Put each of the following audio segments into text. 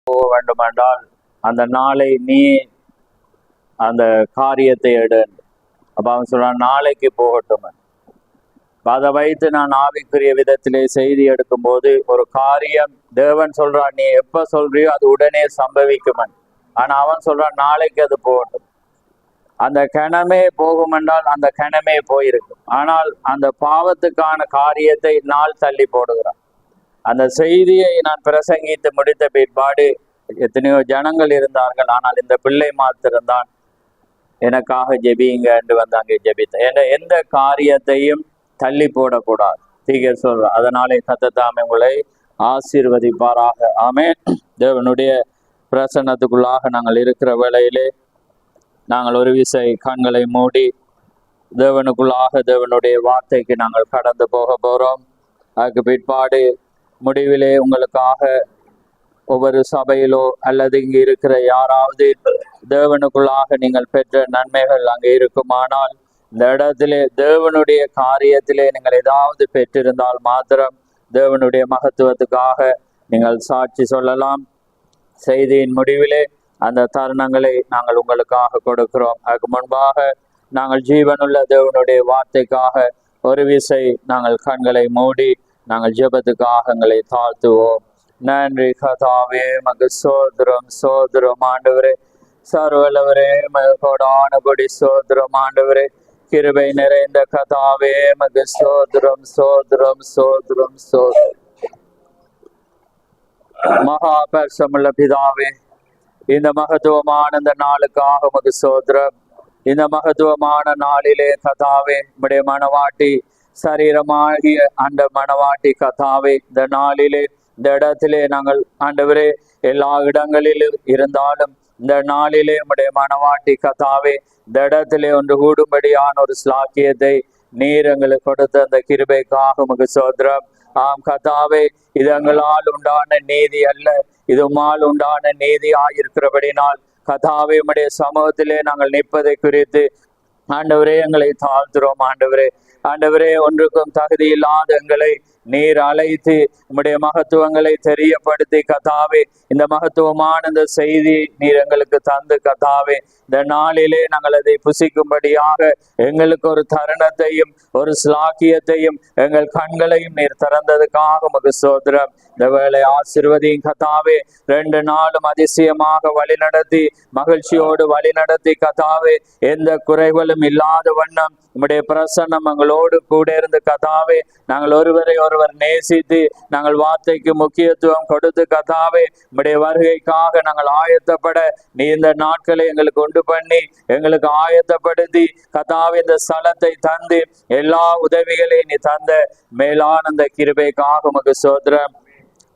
போக வேண்டுமென்றால் அந்த நாளை நீ அந்த காரியத்தை எடு. அப்ப அவன் சொல்றான், நாளைக்கு போகட்டும். அதை வைத்து நான் ஆவிக்குரிய விதத்திலே செய்தி எடுக்கும் போது ஒரு காரியம் தேவன் சொல்றான், நீ எப்ப சொல்றியோ அது உடனே சம்பவிக்கும். ஆனா அவன் சொல்றான், நாளைக்கு அது போகட்டும். அந்த கணமே போகும் என்றால் அந்த கணமே போயிருக்கும். ஆனால் அந்த பாவத்துக்கான காரியத்தை நாள் தள்ளி போடுகிறான். அந்த செய்தியை நான் பிரசங்கித்து முடித்த பிற்பாடு எத்தனையோ ஜனங்கள் இருந்தார்கள். ஆனால் இந்த பிள்ளை மாத்திருந்தான் எனக்காக ஜெபிங்க என்று வந்து அங்கே ஜெபித்த. எந்த காரியத்தையும் தள்ளி போடக்கூடாது. தீக சொல்ற. அதனாலே கர்த்தர் உங்களை ஆசீர்வதிப்பாராக. ஆமென். தேவனுடைய பிரசன்னத்துக்குள்ளாக நாங்கள் இருக்கிற வேளையிலே நாங்கள் ஒரு விசை கண்களை மூடி தேவனுக்குள்ளாக தேவனுடைய வார்த்தைக்கு நாங்கள் கடந்து போக போகிறோம். அதுக்கு பிற்பாடு முடிவிலே உங்களுக்காக ஒவ்வொரு சபையிலோ அல்லது இங்கு இருக்கிற யாராவது தேவனுக்குள்ளாக நீங்கள் பெற்ற நன்மைகள் அங்கே இருக்குமானால் இந்த இடத்திலே தேவனுடைய காரியத்திலே நீங்கள் ஏதாவது பெற்றிருந்தால் மாத்திரம் தேவனுடைய மகத்துவத்துக்காக நீங்கள் சாட்சி சொல்லலாம். செய்தியின் முடிவிலே அந்த தருணங்களை நாங்கள் உங்களுக்காக கொடுக்கிறோம். அதுக்கு முன்பாக நாங்கள் ஜீவனுள்ள தேவனுடைய வார்த்தைக்காக ஒரு விசை நாங்கள் கண்களை மூடி நாங்கள் ஜெபத்துக்காக எங்களை தாழ்த்துவோம். நன்றி கர்த்தாவே, மகு சோதரம் சோதரம் ஆண்டவரே, சர்வலவரே, மகோடான கொடி சோதரம் ஆண்டவரே, கிருபை நிறைந்த கர்த்தாவே, மகு சோதரம் சோதரம் சோதரம் சோதரம். மகா பரிசுத்தமுள்ள பிதாவே, இந்த மகத்துவமான இந்த நாளுக்காக உமக்கு ஸ்தோத்திரம். இந்த மகத்துவமான நாளிலே கர்த்தாவே, உம்முடைய மனவாட்டி சரீரமாகிய அந்த மனவாட்டி கர்த்தாவே, இந்த நாளிலே இந்த இடத்திலே நாங்கள் ஆண்டவரே எல்லா இடங்களிலும் இருந்தாலும் இந்த நாளிலே உம்முடைய மனவாட்டி கர்த்தாவே இந்த இடத்திலே ஒன்று கூடும்படியான ஒரு ஸ்லாக்கியத்தை நீர் எங்களுக்கு கொடுத்த அந்த கிருபைக்காக உமக்கு ஸ்தோத்திரம். ஆம் கர்த்தாவே, இது எங்களால் உண்டான நீதி அல்ல, இது உம்மால் உண்டான நீதியாயிருக்கிறபடினால் கர்த்தாவே உம்முடைய சமூகத்திலே நாங்கள் நிற்பதை குறித்து ஆண்டவரே எங்களை தாழ்த்துறோம். ஆண்டவரே ஒன்றுக்கும் தகுதி இல்லாத எங்களை நீர் அழைத்து உம்முடைய மகத்துவங்களை தெரியப்படுத்தி கர்த்தாவே இந்த மகத்துவமான இந்த செய்தி நீர் எங்களுக்கு தந்து கர்த்தாவே இந்த நாளிலே நாங்கள் அதை புசிக்கும்படியாக எங்களுக்கு ஒரு தருணத்தையும் ஒரு ஸ்லாக்கியத்தையும் எங்கள் கண்களையும் நீர் திறந்ததுக்காக உமக்கு ஸ்தோத்திரம். இந்த வேளை ஆசீர்வதியும் கர்த்தாவே, 2 நாளும் அதிசயமாக வழிநடத்தி மகிழ்ச்சியோடு வழிநடத்தி கர்த்தாவே எந்த குறைகளும் இல்லாத வண்ணம் உம்முடைய பிரசன்னம் எங்களோடு கூட இருந்து கர்த்தாவே நாங்கள் ஒருவரை ஒருவர் நேசித்து நாங்கள் வார்த்தைக்கு முக்கியத்துவம் கொடுத்து கர்த்தாவே உம்முடைய வருகைக்காக நாங்கள் ஆயத்தப்பட நீ இந்த நாட்களை எங்களுக்கு உண்டு பண்ணி எங்களுக்கு ஆயத்தப்படுத்தி கர்த்தாவே இந்த ஸ்தலத்தை தந்து எல்லா உதவிகளையும் நீ தந்த மேலான அந்த கிருபைக்காக உமக்கு ஸ்தோத்திரம்.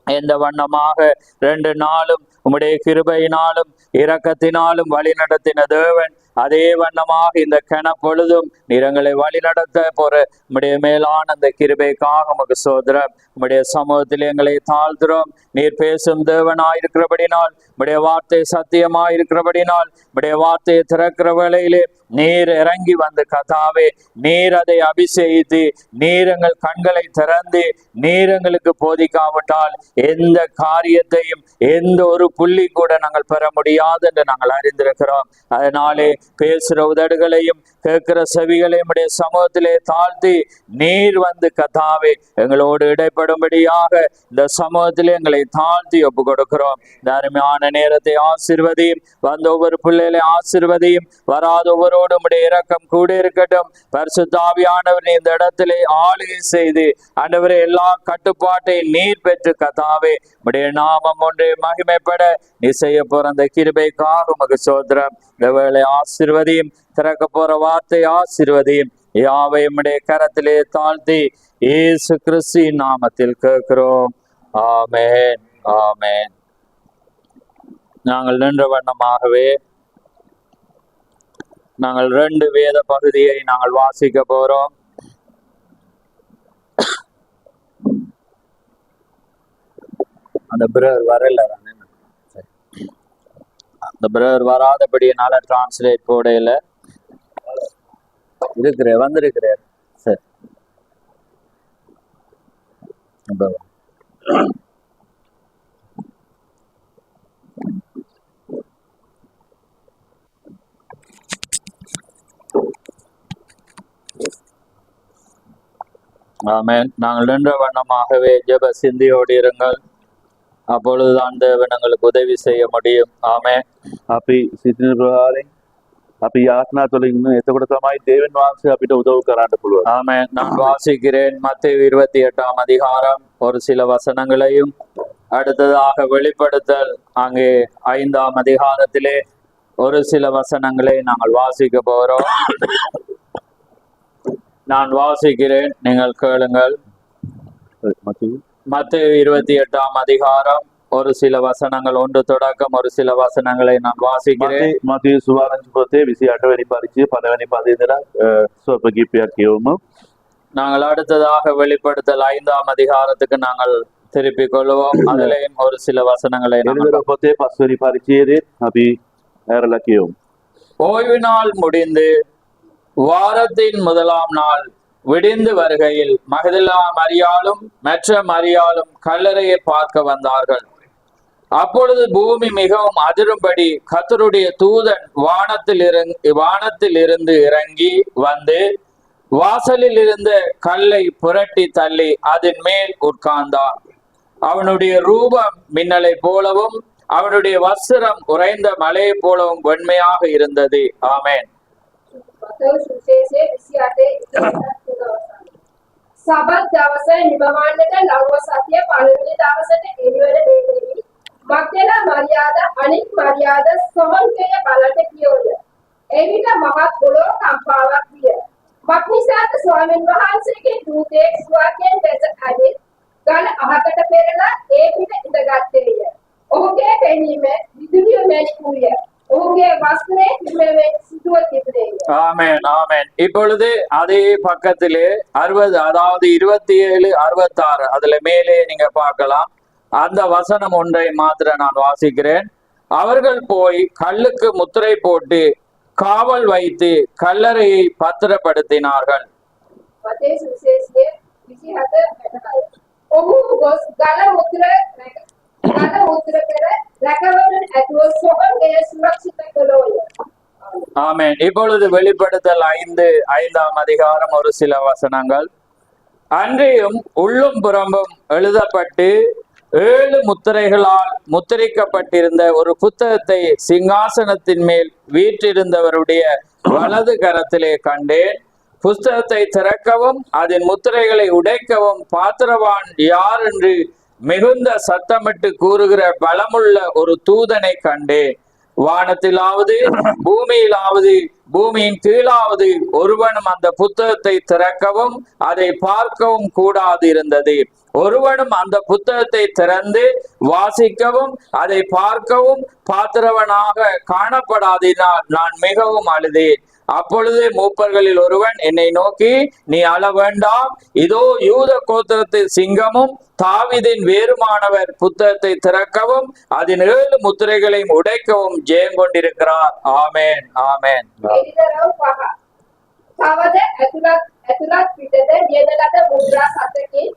எந்த வண்ணமாக 2 நாளும் உம்முடைய கிருபையினாலும் இரக்கத்தினாலும் வழி நடத்தின தேவன், அதே வண்ணமாக இந்த கணப்பொழுதும் நிறங்களை வழி நடத்த போற உம்முடைய மேலான அந்த கிருபைக்காக உமக்கு ஸ்தோத்திரம். உம்முடைய சமூகத்தில் எங்களை தாழ்த்துறோம். நீர் பேசும் தேவனாயிருக்கிறபடினால், உம்முடைய வார்த்தை சத்தியமாயிருக்கிறபடினால், உம்முடைய வார்த்தையை திறக்கிற வேளையிலே நீர் இறங்கி வந்து கர்த்தாவே நீர் அதை அபிஷேகித்து நீர் எங்கள் கண்களை திறந்து நீர் எங்களுக்கு போதிக்காவிட்டால் எந்த காரியத்தையும் எந்த ஒரு புள்ளி கூட நாங்கள் பெற முடியாது என்று நாங்கள் அறிந்திருக்கிறோம். அதனாலே பேசுகிற உதடுகளையும் கேட்கிற செவிகளையும் உடைய சமூகத்திலே தாழ்த்தி நீர் வந்து கர்த்தாவே எங்களோடு இடைப்படும்படியாக இந்த சமூகத்திலே எங்களை தாழ்த்தி ஒப்பு கொடுக்கிறோம். இந்த அருமையான நேரத்தை ஆசீர்வதியும், வந்த ஒவ்வொரு பிள்ளைகளை ஆசீர்வதியும், வராத ஒவ்வொருவரோடும் உடைய இரக்கம் கூட இருக்கட்டும். பரிசுத்த ஆவியானவர் இந்த இடத்திலே ஆளுகை செய்து ஆண்டவரே எல்லா கட்டுப்பாட்டை நீர் பெற்று கர்த்தாவே உடைய நாமம் ஒன்றே மகிமைப்பட நீ செய்ய போற அந்த கிருபைக்காக உமக்கு ஸ்தோத்திரம். இந்த வேளை ஆசீர்வதியும், திறக்க போற வார்த்தை ஆசீர்வதியும் யாவையும் உடைய கரத்திலே தாழ்த்தி இயேசு கிறிஸ்துவின் நாமத்தில் கேட்கிறோம். ஆமென், ஆமென். நாங்கள் நின்ற வண்ணமாகவே நாங்கள் 2 வேத பகுதியை நாங்கள் வாசிக்க போறோம். அந்த பிரதர் வரல, அந்த பிரதர் வராதபடினால டிரான்ஸ்லேட் போடையில வந்திருக்கிறார். சரி, ஆமென். நாங்கள் நின்ற வண்ணமாகவே ஜெப சிந்தியோடு இருங்கள். அப்பொழுதுதான் தேவன் எங்களுக்கு உதவி செய்ய முடியும். ஆமென். අපි සිටින ප්‍රකාරයෙන් අපි යාඥා තුළින් එතකොට තමයි දේවන් වහන්සේ අපිට උදව් කරන්න පුළුවන්. ஆமென். நான் வாசிக்கிறேன் மத்தேயு 28ஆம் அதிகாரம் ஒரு சில வசனங்களையும், அடுத்ததாக வெளிப்படுத்தல் அங்கே 5ஆம் அதிகாரத்திலே ஒரு சில வசனங்களை நாங்கள் வாசிக்க போகிறோம். நான் வாசிக்கிறேன், நீங்கள் கேளுங்கள். மத்தேயு 28ஆம் அதிகாரம் ஒரு சில வசனங்கள், 1 தொடக்கம் ஒரு சில வசனங்களை நான் வாசிக்கிறேன். මතේ සුවාරංචි පොතේ 28 වෙනි පරිච්ඡේදය 5 වෙනි පදේ ඉඳලා ස්වල්ප කීපයක් කියවමු. நாங்கள் அடுத்ததாக வெளிப்படுத்தல் 5ஆம் அதிகாரத்துக்கு நாங்கள் திருப்பிக் கொள்வோம். அதிலேயும் ஒரு சில வசனங்களை நாங்கள் එළිදර පොතේ 5 වෙනි පරිච්ඡේදයේ අපි ඇරලා කියවමු. ஓய்வு நாள் முடிந்து வாரத்தின் முதலாம் நாள் விடிந்து வருகையில் மகதலா மரியாளும் மற்ற மரியாளும் கல்லறையை பார்க்க வந்தார்கள். அப்பொழுது பூமி மிகவும் அதிரும்படி கர்த்தருடைய தூதன் வானத்தில் இருந்து இறங்கி வந்து வாசலில் இருந்த கல்லை புரட்டி தள்ளி அதன் மேல் உட்கார்ந்தான். அவனுடைய ரூபம் மின்னலை போலவும் அவனுடைய வஸ்திரம் உறைந்த மலையை போலவும் வெண்மையாக இருந்தது. ஆமென். සබත් දවසේ නිබවන්නට ලව්ව සතිය පළවෙනි දවසට එළිවෙන වේලෙහි මග්දලා මරියාද අනික් මරියාද සොහොන්කය බලට ගියෝද. එවිට මහත් පොළොව කම්පාවක් විය. මක්නිසාද ස්වාමීන් වහන්සේගේ දූතයෙක් ස්වාකයෙන් දැස ඇවිත් ගල අහකට පෙරලා ඒ පිට ඉඳගත්තේය. ඔහුගේ පෙනීම විදුලිය මැනි වූය. ඔහුගේ වස්ත්‍රයේ හිමෙන් සිදුව තිබුණේය. ஆமென். ஆமென். இப்பொழுது அதே பக்கத்திலே 60, அதாவது 27, 66 அதுல மேலே நீங்க பார்க்கலாம். அந்த வசனம் ஒன்றை மாத்திரம் நான் வாசிக்கிறேன். அவர்கள் போய் கல்லுக்கு முத்திரை போட்டு காவல் வைத்து கல்லறையை பத்திரப்படுத்தினார்கள். මතේ සුවිශේෂයේ 27 ඔහු ගොස් ගල මුත්‍ර පෙර රැකවරන ඇතුව සොහොන්ගේ සුරක්ෂිත කළෝය. ஆமென். இப்பொழுது வெளிப்படுத்தல் 5ஆம் அதிகாரம் ஒரு சில வசனங்கள். அன்றியும் உள்ளும் புறம்பும் எழுதப்பட்டு 7 முத்திரைகளால் முத்திரிக்கப்பட்டிருந்த ஒரு புத்தகத்தை சிங்காசனத்தின் மேல் வீற்றிருந்தவருடைய வலது கரத்திலே கண்டேன். புஸ்தகத்தை திறக்கவும் அதன் முத்திரைகளை உடைக்கவும் பாத்திரவான் யார் என்று மிகுந்த சத்தமிட்டு கூறுகிற பலமுள்ள ஒரு தூதனை கண்டேன். வானத்திலாவது பூமியிலாவது பூமியின் கீழாவது ஒருவனும் அந்த புத்தகத்தை திறக்கவும் அதை பார்க்கவும் கூடாது இருந்தது. ஒருவனும் அந்த புத்தகத்தை திறந்து வாசிக்கவும் அதை பார்க்கவும் பாத்திரவனாக காணப்படாதினால் நான் மிகவும் அழுதேன். அப்பொழுது மூப்பர்களில் ஒருவன் என்னை நோக்கி, நீ அழ வேண்டாம், இதோ யூத கோத்திரத்தில் சிங்கமும் தாவீதின் வேறுமானவர் புத்தகத்தை திறக்கவும் அதன் 7 முத்திரைகளையும் உடைக்கவும் ஜெயம் கொண்டிருக்கிறார். ஆமென். ஆமென். තවද ඇතුළත් පිටද වියන ලද මුද්‍රා සතකින්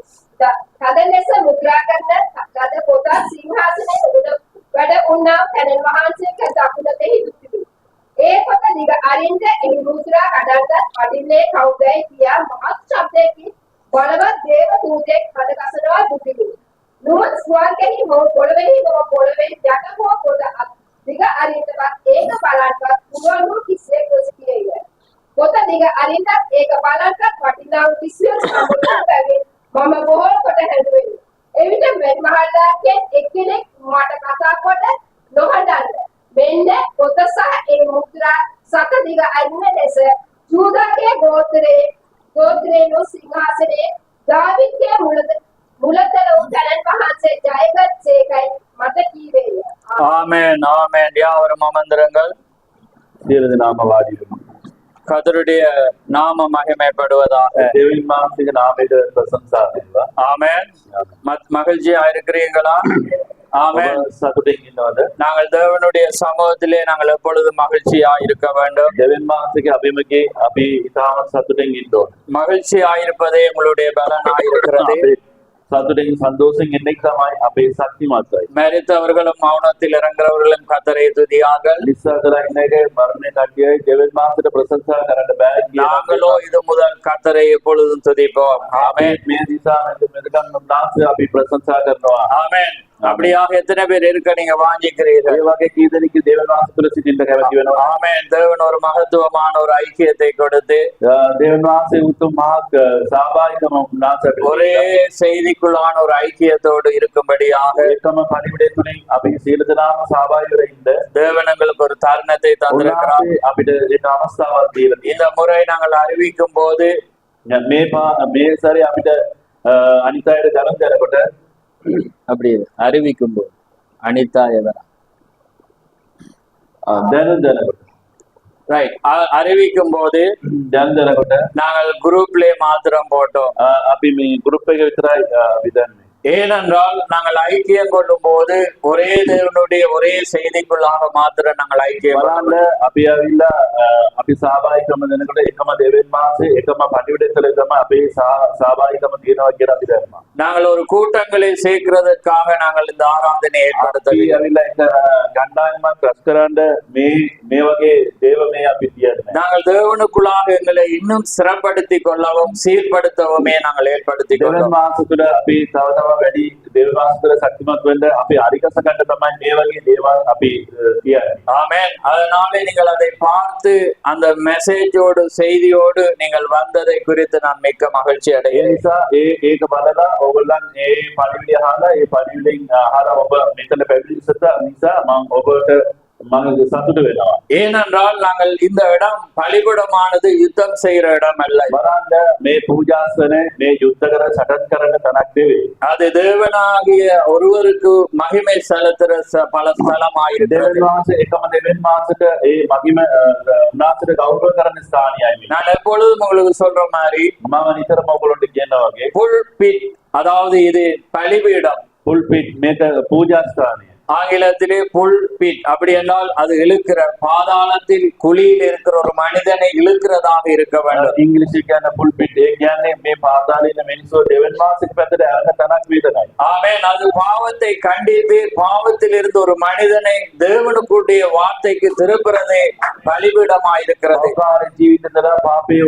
තද ලෙස මුද්‍රා කරන ලද පොතක් සිංහාසනයේ උඩ වැඩ වුණා තැනන් වහන්සේගේ දකුණතෙහි දුතිබි. ඒ පොත දිග අරින්ද එහි මුද්‍රා කඩන්නත් වඩින්නේ කවුදයි කියා මහත් ශබ්දයකින් බලවත් දේව දූතෙක් කඩකසනවා දුතිබි. නුවණ ස්වර්ගෙහි හෝ පොළොවෙහි යට හෝ පොත දිග අරින්නවත් ඒක බලන්නවත් පුළුවන් වූ කිසියෙක් නොසිටියේය. පොත දිග අරින්නත් ඒක බලන්නත් වටිනා වූ කිසියෙක් සම්බුද්ධ බැවින් මම බොහෝ කොට හැදුවෙමි. එවිට මහල්ලාගෙන් එක්කෙනෙක් මට කතා කොට නොහඬන්න. මෙන්න පොත සහ ඒ මුද්‍රා සත දිග අරින්න ලෙස ජූදාගේ ගෝත්‍රයේ සිංහාසනයේ දාවිද්ගේ මුලතල වූ තැනන් වහන්සේ ජයගත් සේකයි මට කීවේය. ஆமென். ஆமென். யாவரும் அமர்ந்திருங்கள். සියලු දෙනාම වාඩි වෙමු. கர்த்தருடைய நாம மகிமைப்படுவதாக. දේවන් වහන්සේගේ නාමයට ප්‍රශංසා වේවා. ஆமென். மகிழ்ச்சியா இருக்கிறீங்களா? ஆமென். ඔබ සතුටින් ඉන්නවද? நாங்கள் தேவனுடைய சமூகத்திலே நாங்கள் எப்பொழுதும் மகிழ்ச்சியா இருக்க வேண்டும். දේවන් වහන්සේගේ අභිමුඛයේ අපි ඉතාමත් සතුටින් ඉන්න ඕනේ. மகிழ்ச்சியா இருப்பதே உங்களுடைய பலனா இருக்கிறது. අපේ සතුටින් සන්තෝෂෙන් ඉන්න එක තමයි අපේ ශක්තිමත්යි. மரித்தவர்களும் மௌனத்தில் இறங்குறவர்களும் கத்தரை துதியார்கள். නිස්සා කරලා ඉන්න එක මරණය කට්ටියයි දෙවියන් වහන්සේට ප්‍රශංසා කරන්න බෑ කියන நாங்களோ இது முதல் கத்தரை எப்பொழுதும் துதிப்போம். ஆமென். මේ නිසා මෙතන උන්වහන්සේ අපි ප්‍රශංසා කරනවා. ஆமென். அப்படியாக எத்தனை பேர் இருக்க நீங்க வாஞ்சிக்கிறீர்கள்? ඒ වගේ කී දෙනෙක් දෙවියන් වහන්සේ තුළ සිටින්න කැමති වෙනවා. ஆமென். தேவன் ஒரு மகத்துவமான ஒரு ஐக்கியத்தை கொடுத்து දෙවියන් වහන්සේ උතුම් මහත් සහභාගීකම උන්වහන්සේට ஒரே செய்திக்குள்ளான ஒரு ஐக்கியத்தோடு இருக்கும்படியாக ඒකම පරිවිඩය තුළින් අපි සියලු දෙනාම සහභාගී වෙලා ඉන්න தேவன் எங்களுக்கு ஒரு தருணத்தை தந்திருக்கிறார். උන්වහන්සේ අපිට ඒක අවස්ථාවක් දීලා තියෙනවා. இந்த முறை நாங்கள் அறிவிக்கும் போது මේ සැරේ අපිට අනිත් අයට ගණන් දෙනකොට அப்படி அறிவிக்கும் போது அனிதா எவரா දැනුම් දෙනකොට ரைட் அறிவிக்கும் போது දැනුම් දෙනකොට நாங்கள் குரூப்ல மாத்திரம் போட்டோம். අපි මේ ගෲප් එක විතරයි විදන්නේ. ஏனென்றால் நாங்கள் ஐக்கியம் கொள்ளும் போது ஒரே தேவனுடைய ஒரே செய்திக்குள்ளாக மாத்திரம் நாங்கள் ஐக்கியம் බලන්න අපි ඇවිල්ලා අපි සහභාගීකම දෙනකොට එකම දෙවියන් වහන්සේ එකම පරිවිඩය තුළ තමයි අපේ සහභාගීකම තියෙනවා කියලා අපි දන්නවා. நாங்கள் ஒரு கூட்டங்களை சேர்க்கிறதற்காக நாங்கள் இந்த ஆராதனை අපි ஏற்படுத்தவில்லை. ඇවිල්ලා එක ගණ්ඩායමක් රැස් කරන්න මේ වගේ දේවමය අපි තියන්නේ. நாங்கள் தேவனுக்குள்ளாக எங்களை இன்னும் சிறப்படுத்திக் கொள்ளவும் சீர்படுத்தவுமே நாங்கள் ஏற்படுத்திக் දෙවියන් கொள்ளவும். වහන්සේ තුළ අපි තව වැඩි දෙවියන් වහන්සේ තුළ ශක්තිමත් වෙන්න අපි අරිකස ගන්න තමයි මේ වගේ දේවල් අපි කියන්නේ. ஆமென். அதனாலே நீங்கள் அதை பார்த்து அந்த மெசேஜோடு செய்தியோடு நீங்கள் வந்ததை குறித்து நான் மிக்க மகிழ்ச்சி ඒ அடைகிறேன். නිසා ඒක බලලා ඕගොල්ලන් ඒ පරිවිඩය අහලා ඒ පරිවිඩයෙන් අහලා ඔබ මෙතන පැවිදි නිසා මම ඔබට මම සතුටු වෙනවා. ஏனென்றால் நாங்கள் இந்த இடம் பலிபீடமானது யுத்தம் செய்கிற இடம் அல்ல. බලන්න මේ පූජාසනේ මේ යුද්ධ කර සටන් කරන තැනක් නෙවෙයි. அது தேவனாகிய ஒருவருக்கு மகிமை செலுத்துற பல ஸ்தலமாயிருக்கிறது. දෙවියන් වහන්සේ එකම දෙවියන් වහන්සේට ඒ මගිම උන්වහන්සේට ගෞරව කරන ස්ථානයයි මේ. நான் எப்பொழுதும் உங்களுக்கு சொல்ற மாதிரி මම නිතරම ඔයගොල්ලන්ට කියනවා වගේ புல்பிட், அதாவது இது பலிபீடம். පුල්පිට් මේක පූජා ස්ථානය. ஆங்கிலத்திலே புல்பிட் அப்படி என்றால் அது இழுக்கிற பாதாளத்தில் குழியில் இருக்கிற ஒரு மனிதனை இழுக்கிறதாக இருக்க வேண்டும். ඉංග්‍රීසි කියන පුල්පිට් ඒ කියන්නේ මේ පාතාලේ ඉන්න මිනිස්සු දෙවියන් වහන්සේට පැත්තට යන තැනක් වේදනයි. ஆமென். அது பாவத்தை கண்டித்து பாவத்தில் இருந்து ஒரு மனிதனை தேவனுக்குடைய வார்த்தைக்கு திருப்புறதே பலிபீடமா இருக்கிறது. ආකාර ජීවිතේදලා පාපේ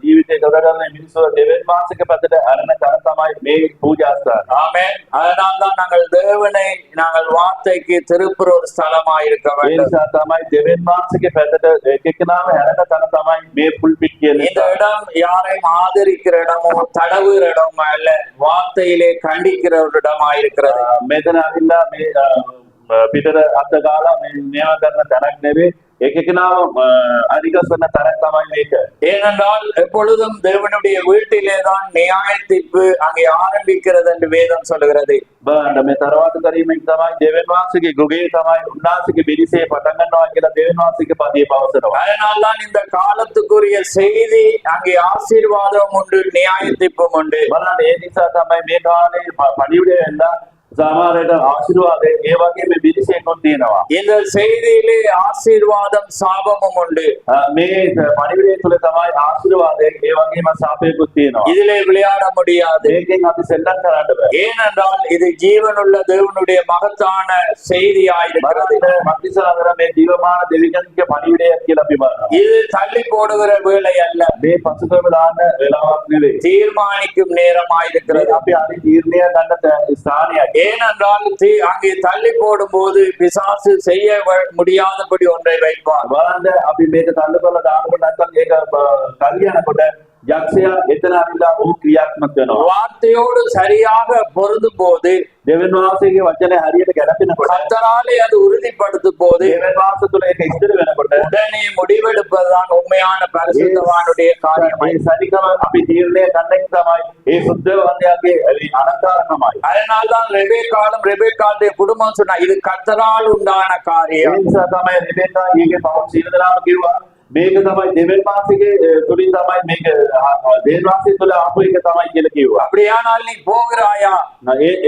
ජීවිතේ ගත කරන මිනිස්සු දෙවියන් වහන්සේගේ පැත්තට අරන තැන තමයි මේ පූජා ස්ථාන. ஆமென். அதனால்தான் நாங்கள் தேவனை நாங்கள் வார்த்தைக்கு திருப்புற ஒரு ஸ்தலமா இருக்க ඒ வேண்டும். නිසා තමයි දෙවියන් වහන්සේගේ පැත්තට එකෙකනාම හැරෙන තැන තමයි මේ පුල්පිට් කියන இந்த இடம் யாரையும் ஆதரிக்கிற இடமோ தடவுகிற இடமோ அல்ல, வார்த்தையிலே கண்டிக்கிற ஒரு இடமா இருக்கிறது. මෙතන ඇවිල්ලා මේ පිටර අත ගාලා මේ මේවා කරන තැනක් නෙවෙයි එකෙකනාම අධිකසන තැනක් තමයි මේක. ஏனென்றால் எப்பொழுதும் தேவனுடைய வீட்டிலே தான் நியாய தீர்ப்பு அங்கே ஆரம்பிக்கிறது என்று வேதம் சொல்லுகிறது. බලන්න මේ තරවාද කරීමෙන් තමයි දෙවියන් වහන්සේගේ ගෘහේ තමයි උන්වහන්සේගේ පිරිසේ පටන් ගන්නවා කියලා දෙවියන් වහන්සේගේ පදියේ පවසනවා. அதனால்தான் இந்த காலத்துக்குரிய செய்தி அங்கே ஆசீர்வாதம் உண்டு, நியாய தீர்ப்பும் உண்டு. බලන්න ඒ නිසා තමයි මේ කාලේ පණිවිඩය වෙනවා සමහරට ආශිර්වාදේ ඒ වගේ මේ පිරිසෙකුත් තියෙනවා. இந்த செய்தியிலே ஆசீர்வாதம் சாபமும் உண்டு. මේ පණිවිඩය තුළ තමයි ආශිර්වාදේ ඒ වගේම සාපේකුත් තියෙනවා. இதிலே விளையாட முடியாது. මේකෙන් අපි සෙල්ලම් කරන්න බෑ. ஏனென்றால் இது ஜீவனுள்ள தேவனுடைய மகத்தான செய்தியாயிருக்கிறது. බලන්න මක්නිසාර මේ ජීවමාන දෙවියන්ගේ පණිවිඩයක් කියලා අපි බලනවා. இது தள்ளி போடுகிற வேலை அல்ல, මේ පසුතම දාන්න වෙලාවක් නෙවෙයි. தீர்மானிக்கும் நேரமாயிருக்கிறது. අපි හරි තීරණය ගන්න ස්ථානයක්. ஏனென்றால் அங்கே தள்ளி போடும் போது பிசாசு செய்ய முடியாதபடி ஒன்றை வைப்பார். බලන්න අපි මේක තල්ලු කරලා දානකොට නැත්නම් ඒක කල්යනකොට යක්ෂයා එතන අවිලා ඔහු ක්‍රියාත්මක වෙනවා. வார்த்தையோடு சரியாக பொருந்தும் போது, දෙවියන් වහන්සේගේ වචනේ හරියට ගැලපෙනකොට கர்த்தராலே அது உறுதிப்படுத்தும் போது දෙවියන් වහන්සේ තුළ ඒක ඉස්තර වෙනකොට உடனே முடிவெடுப்பதுதான் உண்மையான பரிசுத்தவானுடைய காரியம். මේ සනිකම අපි තීරණය ගන්න එක තමයි ඒ සුද්ධවන්තයාගේ අලංකාරකමයි. அதனால்தான் ரெபேக்காளுடைய குடும்பம் சொன்னா இது கர்த்தரால் உண்டான ඒ காரியம். නිසා තමයි රෙබෙක්කා ඊගේ පවුල් සීලදලාම කිව්වා මේක තමයි දෙවියන් වහන්සේගේ තුලින් තමයි මේක දෙවියන් වහන්සේ තුළ ආපු එක තමයි කියලා කිව්වා. அப்படியானால் நீ போகிறாயா?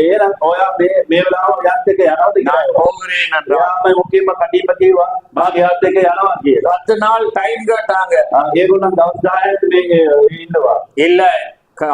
එහෙනම් ඔයා මේ වෙලාව යත් එක යනවද நான் කියලා. போகிறேன் என்றார். ඔයාම මුකින්ම කඩීම කිව්වා මාගේ යත් එක යනවා කියලා. 10 நாள் டைம் கேட்டாங்க. ඒගොල්ලන් දවස් 10ක් මේ ඉන්නවා. இல்ல,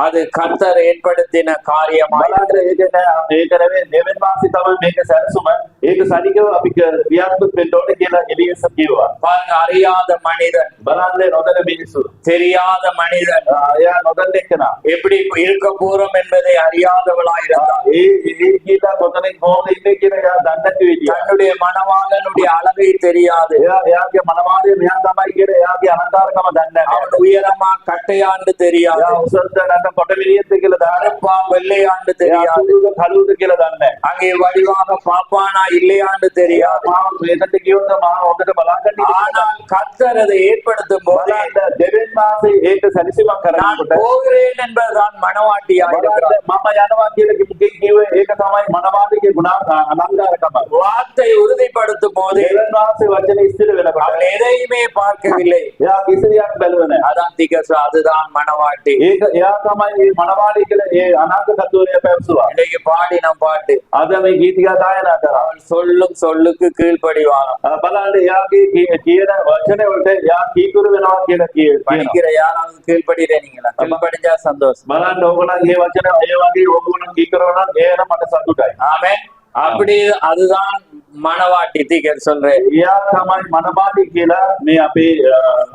அது கர்த்தர் ஏற்படுத்தின காரியமாய் බලන්න ඒකනේ දෙවෙනි මාසේ තමයි මේක සැලසුම. ඒක සනිකව අපි ක්‍රියාත්මක වෙන්න ඕනේ කියලා එලියස් කිව්වා. பாருங்க, அறியாத மனிதன், බලන්න නොදන්න මිනිස්සු. தெரியாத மனிதன் එයා නොදන්න එක්කනා. எப்படி இருக்க போறோம் என்பதை அறியாதவளாய் இருந்தார். ඒ කියලා කොතනින් කොහොමද ඉන්නේ කියලා එයා දන්නේ නැති විදිය. தன்னுடைய மணவாளனுடைய அழகை தெரியாது. එයාගේ මනමාලය මෙයා තමයි කියලා එයාගේ අලංකාරකම දන්නේ නැහැ. அவன் உயரமா கட்டையாண்டு தெரியாது. එයා උසස්ද නැත්නම් කොට විලියද්ද කියලා දන්නේ නැහැ. கருப்பா வெள்ளையாண்டு එයා தெரியாது. සුදුද කළුද කියලා දන්නේ නැහැ. அங்கே வடிவாக பாப்பானா இல்லையாண்டு தெரியாது. මාව මේකට කියොත් මාව හොඳට බලාගන්න ஆனால் கர்த்தர் அதை ஏற்படுத்தும் போது බලන්න දෙවෙනි මාසේ ඒක සැලසීමක් நான் කරනකොට போகிறேன் என்பதுதான் மணவாட்டியாக இருக்கிறார். මම යනවා කියලා කිව්වේ ඒක තමයි මනවාදිකේ ගුණ අලංකාරකම. வார்த்தை உறுதிப்படுத்தும் போது දෙවෙනි මාසේ වචනේ ඉස්තිර වෙනකොට அவள் எதையுமே பார்க்கவில்லை. එයා කිසියක් බැලුවේ නැහැ. அதான் திகசு, அதுதான் மணவாட்டி. ඒක එයා තමයි මේ මනවාදී කියලා ඒ අනාගත කතුරිය පැවසුවා. இன்னைக்கு பாடின பாட்டு, අද මේ ගීතිකා ගායනා කරා. அவள் சொல்லும் சொல்லுக்கு கீழ்ப்படிவாராம். බලන්න එයාගේ කියන වචනේ වලට එයා කීකුරු වෙනවා කියලා කියනවා. படிக்கிற யாராவது கீழ்ப்படிறீங்களா? கீழ்ப்படிஞ்சா சந்தோஷம். බලන්න ඕගොල්ලන් මේ වචන ඒ වගේ ඕගොල්ලන් කීකරනවා නම් ඒ නම් මට සතුටයි. ஆமென். அப்படி அதுதான் மணவாட்டி திகர் சொல்றேன். එයා තමයි මනවාදී කියලා මේ අපේ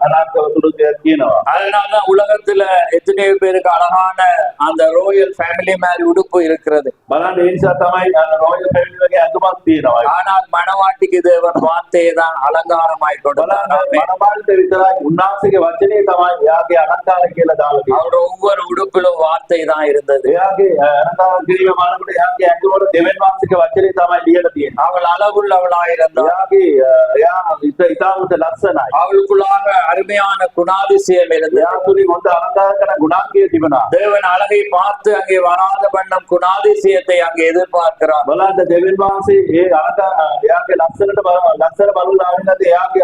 අනාගත කතුරිය කියනවා. அதனாலதான் உலகத்துல எத்தனையோ பேருக்கு அழகான அந்த ரோயல் ஃபேமிலி மாதிரி உடுப்பு இருக்கிறது. බලන්න ඒ නිසා තමයි රොයල් ෆැමිලි වගේ අඳුමක් තියෙනවා. ஆனால் மணவாட்டிக்கு தேவன் வார்த்தையை தான் அலங்காரமாய் கொடுத்தார். බලන්න මනවාදීට විතරයි උන්වහන්සේගේ වචනේ තමයි එයාගේ අලංකාරය කියලා දාලා තියෙන්නේ. அவர் ஒவ்வொரு உடுப்பிலும் வார்த்தை தான் இருந்தது. එයාගේ අලංකාර කිරීම බලනකොට එයාගේ ඇඟවල දෙවෙනි මාසික වචනේ තමයි ලියලා තියෙන්නේ. அவள் அழகுள்ளவளாய் இருந்தார். එයාගේ එයා ඉතාමත් ලස්සනයි. அவளுக்குள்ளாக அருமையான குணாதிசயம் இருந்தது. එයා තුලින් හොඳ අලංකාර කරන ගුණාංගය තිබුණා. தேவன் அழகை பார்த்து அங்கே வராத வண்ணம் குணாதிசயத்தை அங்கே எதிர்பார்க்கிறார். බලන්න දෙවෙනි මාසේ ඒ අලංකාර එයාගේ ලස්සන බලලා ආවෙන්නත් එයාගේ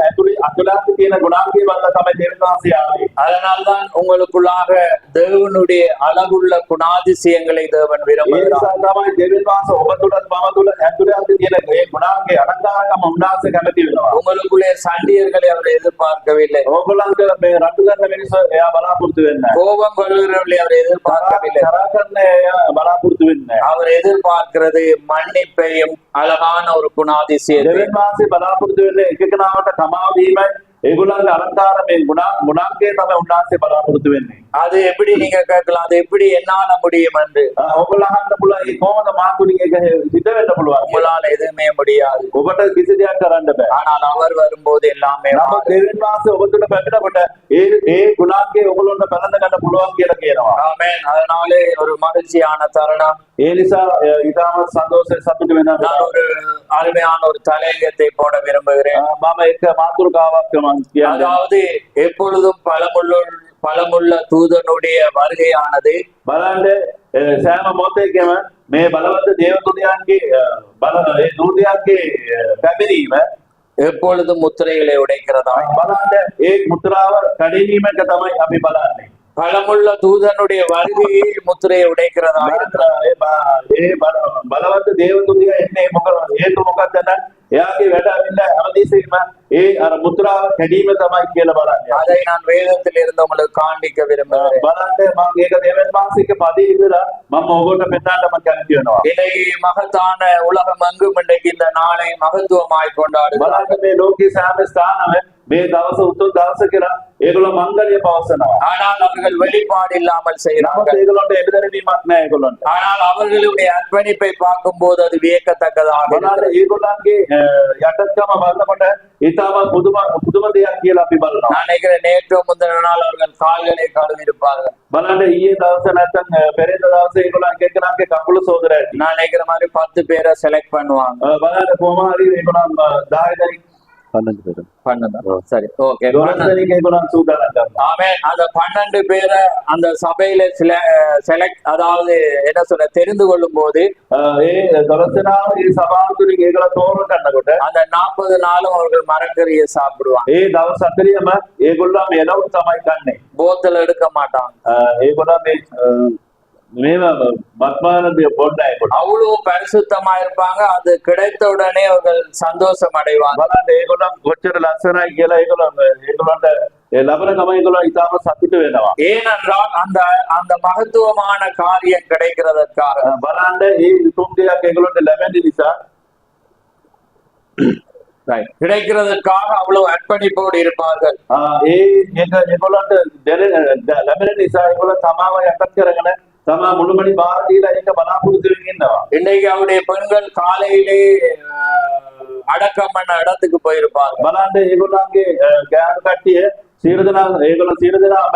අතුලාන්ත තියෙන ගුණාංගය බලලා තමයි දෙවෙනි මාසේ ආවේ. அதனால்தான் உங்களுக்குள்ளாக தேவனுடைய அழகுள்ள குணாதிசயங்களை தேவன் ඒ விரும்புகிறார். නිසා තමයි දෙවෙනි මාසේ ඔබ තුලත් මම තුල ඇතුළත තියෙන මේ ගුණාංගය අලංකාරකම උන්වහන්සේ කැමති වෙනවා. உங்களுக்குள்ளே சண்டியர்களை அவர் எதிர்பார்க்கவில்லை. ඕගොල්ලන්ට මේ රතු ගන්න මිනිස්සු එයා බලාපොරොත්තු වෙන්නේ නැහැ. கோபம் கொள்கிறவர்களை அவர் எதிர்பார்க்கவில்லை. තරහ කරන එයා බලාපොරොත්තු වෙන්නේ නැහැ. அவர் எதிர்பார்க்கிறது மன்னிப்பையும் அழகான ஒரு குணாதிசயத்தை. දෙවෙනි මාසේ බලාපොරොත්තු වෙන්නේ එකකනාවට කමාව දීමයි. ඒගොල්ලන්ගේ අලංකාර මේ ගුණාංගය තමයි උන්වහන්සේ බලාපොරොත්තු වෙන්නේ. அது எப்படி நீங்க கேட்கலாம், அது எப்படி என்னால முடியும் என்று. ඔබලා අහන්න පුළුවන් මේ කොහොමද මාතුලින් ඒක සිද්ධ වෙන්න පුළුවන්. உங்களால் எதுவுமே முடியாது. ඔබට කිසි දෙයක් කරන්න බෑ. ஆனால் அவர் வரும்போது எல்லாமே නමුත් දෙවෙනි මාසේ ඔබ තුල පැමිණෙනකොට ඒ ගුණාංගය ඔයගොල්ලන්ට බලන්න ගන්න පුළුවන් කියලා කියනවා. ஆமென். அதனாலே ஒரு மகிழ்ச்சியான தருணம். ඒ නිසා ඊටම සන්තෝෂයෙන් සතුටු වෙනවා. நான் ஒரு அருமையான ஒரு தலையங்கத்தை போட விரும்புகிறேன். මම එක මාතෘකාවක් මම කියන්නේ. அதாவது எப்பொழுதும் பலமுள்ள தூதனுடைய வருகையானது බලන්න සෑම මොහොතකම මේ බලවත් දේවදූතයන්ගේ ඒ දූතයන්ගේ පැමිණීම எப்பொழுதும் முத்திரைகளை உடைக்கிறதா. බලන්න ඒ මුද්‍රාව කඩිනීමක තමයි අපි බලන්නේ. பலமுள்ள தூதனுடைய வருகையை முத்திரையை உடைக்கிறதா. ඒ බලවත් දේවදූතයා එන්නේ මොකද හේතු මොකක්ද නම් එයාගේ වැඩ අවිල්ල හැමදේසෙම ඒ අර මුද්‍රාව කැඩීම තමයි කියලා බලන්නේ. அதை நான் வேதத்தில் இருந்து உங்களுக்கு காண்பிக்க விரும்புகிறேன். බලන්න මම ඒක දෙවෙනි මාසික පදේ ඉඳලා මම ඔබට පෙන්නන්න මම කැමති වෙනවා. இன்றைக்கு மகத்தான உலகம் எங்கும் இன்றைக்கு இந்த நாளை மகத்துவமாய் கொண்டாடுகிறார். බලන්න මේ ලෝකේ සෑම ස්ථානම මේ දවස උතුම් දවස කියලා ඒගොල්ලෝ මංගල්‍ය පවසනවා. ஆனால் அவர்கள் வெளிப்பாடு இல்லாமல் නමුත් செய்கிறார்கள். ඒගොල්ලන්ට එබදැනීමක් නැහැ ඒගොල්ලන්ට. ஆனால் அவர்களுடைய அர்ப்பணிப்பை பார்க்கும் போது அது வியக்கத்தக்கதாக බලන්න இருக்கிறது. ඒගොල්ලන්ගේ යටත්කම බලනකොට ඊටම පුදුම දෙයක් කියලා අපි බලනවා. நான் நினைக்கிறேன் நேற்று முந்தின நாள் அவர்கள் கால்களை கழுவிருப்பார்கள். බලන්න ඊයේ දවසේ නැත්නම් පෙරේද දවසේ ඒගොල්ලන් එක්කනම්ගේ කකුල සෝදර ඇති. நான் நினைக்கிற மாதிரி 10 பேரை செலக்ட் பண்ணுவாங்க. බලන්න කොහොම හරි ඒගොල්ලන් 10 දෙනෙක් 12 பேர் சரி, ஓகே. 12 දෙනෙක් ඒගොල්ලන් සූදානම් කරනවා. ஆமென். அந்த 12 பேரை அந்த சபையில செலக்ட், அதாவது என்ன சொல்ற, தெரிந்து கொள்ளும் போது ඒ 12 දෙනාම මේ සභාව තුලින් ඒගොල්ලන් තෝරන ගන්නකොට அந்த 40 நாளும் அவர்கள் மரக்கறியை சாப்பிடுவாங்க. ඒ දවස් 40ම ඒගොල්ලන් මේ එළවලු තමයි කන්නේ. போத்தல் எடுக்க மாட்டாங்க. ඒගොල්ලන් මේ මත්මානදී පොඩ්ඩයි ඒගොල්ලන්. அவ்வளவு பரிசுத்தமா இருப்பாங்க. அது கிடைத்த உடனே அவர்கள் சந்தோஷம் அடைவாங்க. බලන්න ඒගොල්ලන් කොච්චර ලස්සනයි කියලා ඒගොල්ලන්ට ලබන ගම ඒගොල්ලෝ ඉතාම සතුටු වෙනවා. ஏனென்றால் அந்த அந்த மகத்துவமான காரியம் கிடைக்கிறதற்காக. බලන්න ඒ උතුම් දෙයක් ඒගොල්ලන්ට ලැබෙන නිසා கிடைக்கிறதற்காக அவ்வளவு அர்ப்பணிப்போடு இருப்பார்கள். ඒ ඒගොල්ලන්ට ලැබෙන නිසා ඒගොල්ලෝ තමාව යටත් කරගෙන තමා මුළුමනි බාර දීලා ඒක බලාපොරොත්තු වෙමින් ඉන්නවා. இன்னைக்கு அவருடைய பெண்கள் காலையிலே அடக்கம் பண்ண இடத்துக்கு போயிருப்பார்கள். බලන්න ඒගොල්ලන්ගේ ගෑනු කට්ටිය සියලු දෙනා ඒගොල්ලෝ සියලු දෙනාම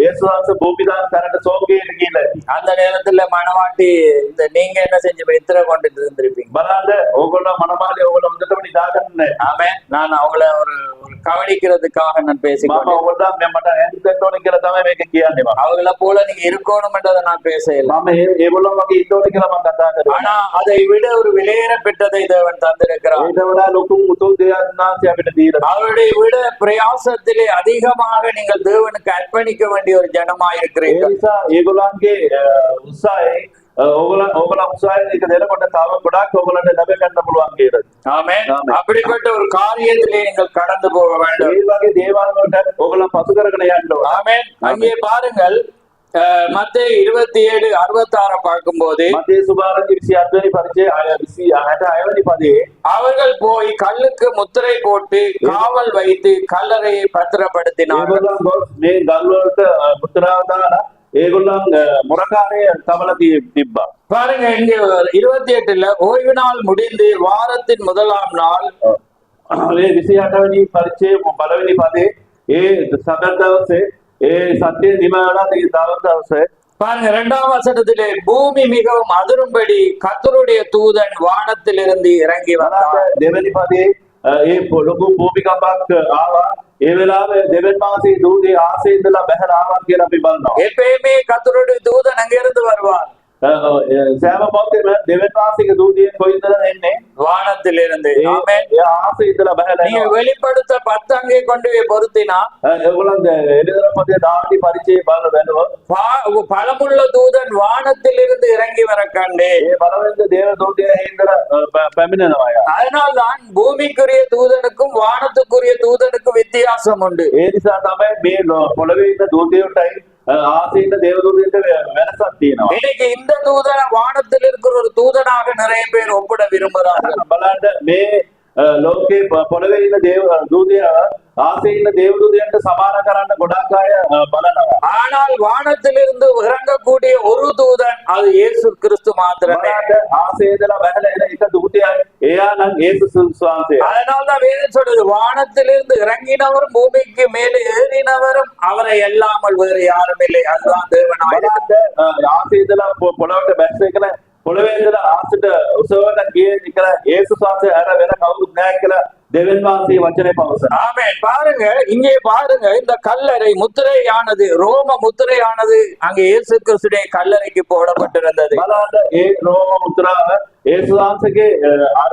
යේසුස් බෝපිදාන කරට සෝගේට ගිහිල්ලා ඇති. அந்த நேரத்துல மணவாட்டி இந்த நீங்க என்ன செஞ்சு இத்திர கொண்டுட்டு இருந்திருப்பீங்க. බලන්න ඕගොල්ලෝ මනමාලේ ඕගොල්ලෝ හොඳටම නිදාගන්නේ. ஆமென். நான் அவங்கள ஒரு கவனிக்கிறதுக்காக நான் මම பேசிக்கொண்டேன். ඕගොල්ලෝ මට ඇන්දෙන්න ඕනේ කියලා තමයි මේක කියන්නේ. அவங்கள போல நீங்க இருக்கணும்ன்றதை நான் பேசல. මම ඒගොල්ලෝ වගේ ඉන්න ඕනේ කියලා මම කතා කරා. ஆனா அதை விட ஒரு விலையேற பெற்றதை தேவன் தந்திருக்கிறார். ඊට වඩා ලොකු උතුම් දෙයක් නාසය අපිට දීලා. அவருடைய விட பிரயாசத்திலே அதிகமாக நீங்கள் தேவனுக்கு அர்ப்பணிக்க வேண்டிய ஒரு ஜனமா ඒ இருக்கிறீர்கள். නිසා ඒගොල්ලන්ගේ උත්සාහය ඕගොල්ලෝ උත්සාහයෙන් ඒක දෙනකොට තව ගොඩක් ඕගොල්ලන්ට ලැබ ගන්න පුළුවන් කියලා. ஆமென். ஆமென். அப்படிப்பட்ட ஒரு காரியத்திலே நீங்கள் கடந்து போக வேண்டும். ඒ වගේ දේවල් වලට ඕගොල්ලෝ පසු කරගෙන යන්න ඕනේ. ஆமென். அங்கே பாருங்கள் மத்தேயு 27:66 பார்க்கும்போது මතේ සුභාරංචි 28 වෙනි පරිච්ඡේදය 66 වෙනි පදයේ அவர்கள் போய் கல்லுக்கு முத்திரை போட்டு காவல் வைத்து கல்லறையை பத்திரப்படுத்தினார்கள். ඒගොල්ලන් ගොස් මේ ගල් වලට මුත්‍රාව දාලා ඒගොල්ලන් මොරකාරය තබලා තිබ්බා. பாருங்க இங்க 28ல ஓய்வு நாள் முடிந்து வாரத்தின் முதலாம் நாள் මේ 28 වෙනි පරිච්ඡේදයේ පළවෙනි පදයේ ඒ සබත් දවසේ ඒ සත්‍ය දිනවලා ඒ දවසේ பாருங்க 2ஆம் வசனத்திலே பூமி மிகவும் அதிரும்படி கர்த்தருடைய தூதன் வானத்திலிருந்து இறங்கி வந்தார். දෙවෙනි පදයේ ඒ ලොකු භූමිකම්පයක් ආවා. ඒ වෙලාවේ දෙවෙනි මාසයේ දූතේ ආසේ ඉඳලා බහැලා ආවා කියලා අපි බලනවා. எப்பயுமே கர்த்தருடைய தூதன் அங்கிருந்து வருவார். සෑම මොහොතේම දෙවෙනි මාසයේ දූතේ කොයින්ද එන්නේ? வானத்திலிருந்து. ஆமென். ඒ ආසේ ඉඳලා බහැලා நீங்க එනවා. வெளிப்படுத்த 10 அங்கே கொண்டு போய் பொருத்தினா ඒගොල්ලන් එළිදර පොතේ දාවි පරිචය බලන බැලුවොත් பலமுள்ள தூதன் வானத்திலிருந்து இறங்கி வர கண்டே. ඒ බලවෙන්ද දේව දූතය හින්දර පැමිණෙනවා. அதனால்தான் பூமிக்குரிய தூதனுக்கும் வானத்துக்குரிய தூதனுக்கும் வித்தியாசம் உண்டு. ඒ නිසා තමයි මේ පොළවේ ඉන්න දූතයෝටයි ආසේ ඉන්න දේව දූතයන්ට වෙනසක් තියෙනවා. இன்னைக்கு இந்த தூதனை வானத்தில் இருக்கிற ஒரு தூதனாக நிறைய பேர் ஒப்பிட விரும்புகிறார்கள். බලන්න මේ ලෝකේ පොළවේ ඉන්න දේව දූතය ආසේ ඉන්න දේව දූතයන්ට සමාන කරන්න ගොඩක් අය බලනවා. ஆனால் வானத்திலிருந்து இறங்கக்கூடிய ஒரு தூதன் அது இயேசு கிறிஸ்து மாத்திரமே. බලන්න ආසේ ඉඳලා බහැලා එන එක දූතයයි. එයා නම් යේසුස් වහන්සේ. அதனால்தான் வேதம் சொல்றது வானத்திலிருந்து இறங்கினவரும் பூமிக்கு மேலே ஏறினவரும் அவரை அல்லாமல் வேறு யாரும் இல்லை. அதுதான் தேவனாய். බලන්න ආසේ ඉඳලා පොළවට බැස්ස එකන පොළවේ ඉඳලා ආසට උසවන ගියේ කියලා යේසුස් වහන්සේ අර වෙන කවුරුත් නැහැ කියලා දෙවියන් වහන්සේ වචනේ පවසනවා. ஆமென். பாருங்க இங்கே பாருங்க இந்த கல்லறை முத்திரையானது ரோம முத்திரையானது அங்கே இயேசு கிறிஸ்துடைய கல்லறைக்கு போடப்பட்டிருந்தது. බලන්න ඒ රෝම මුද්‍රාව යේසුස් වහන්සේගේ අර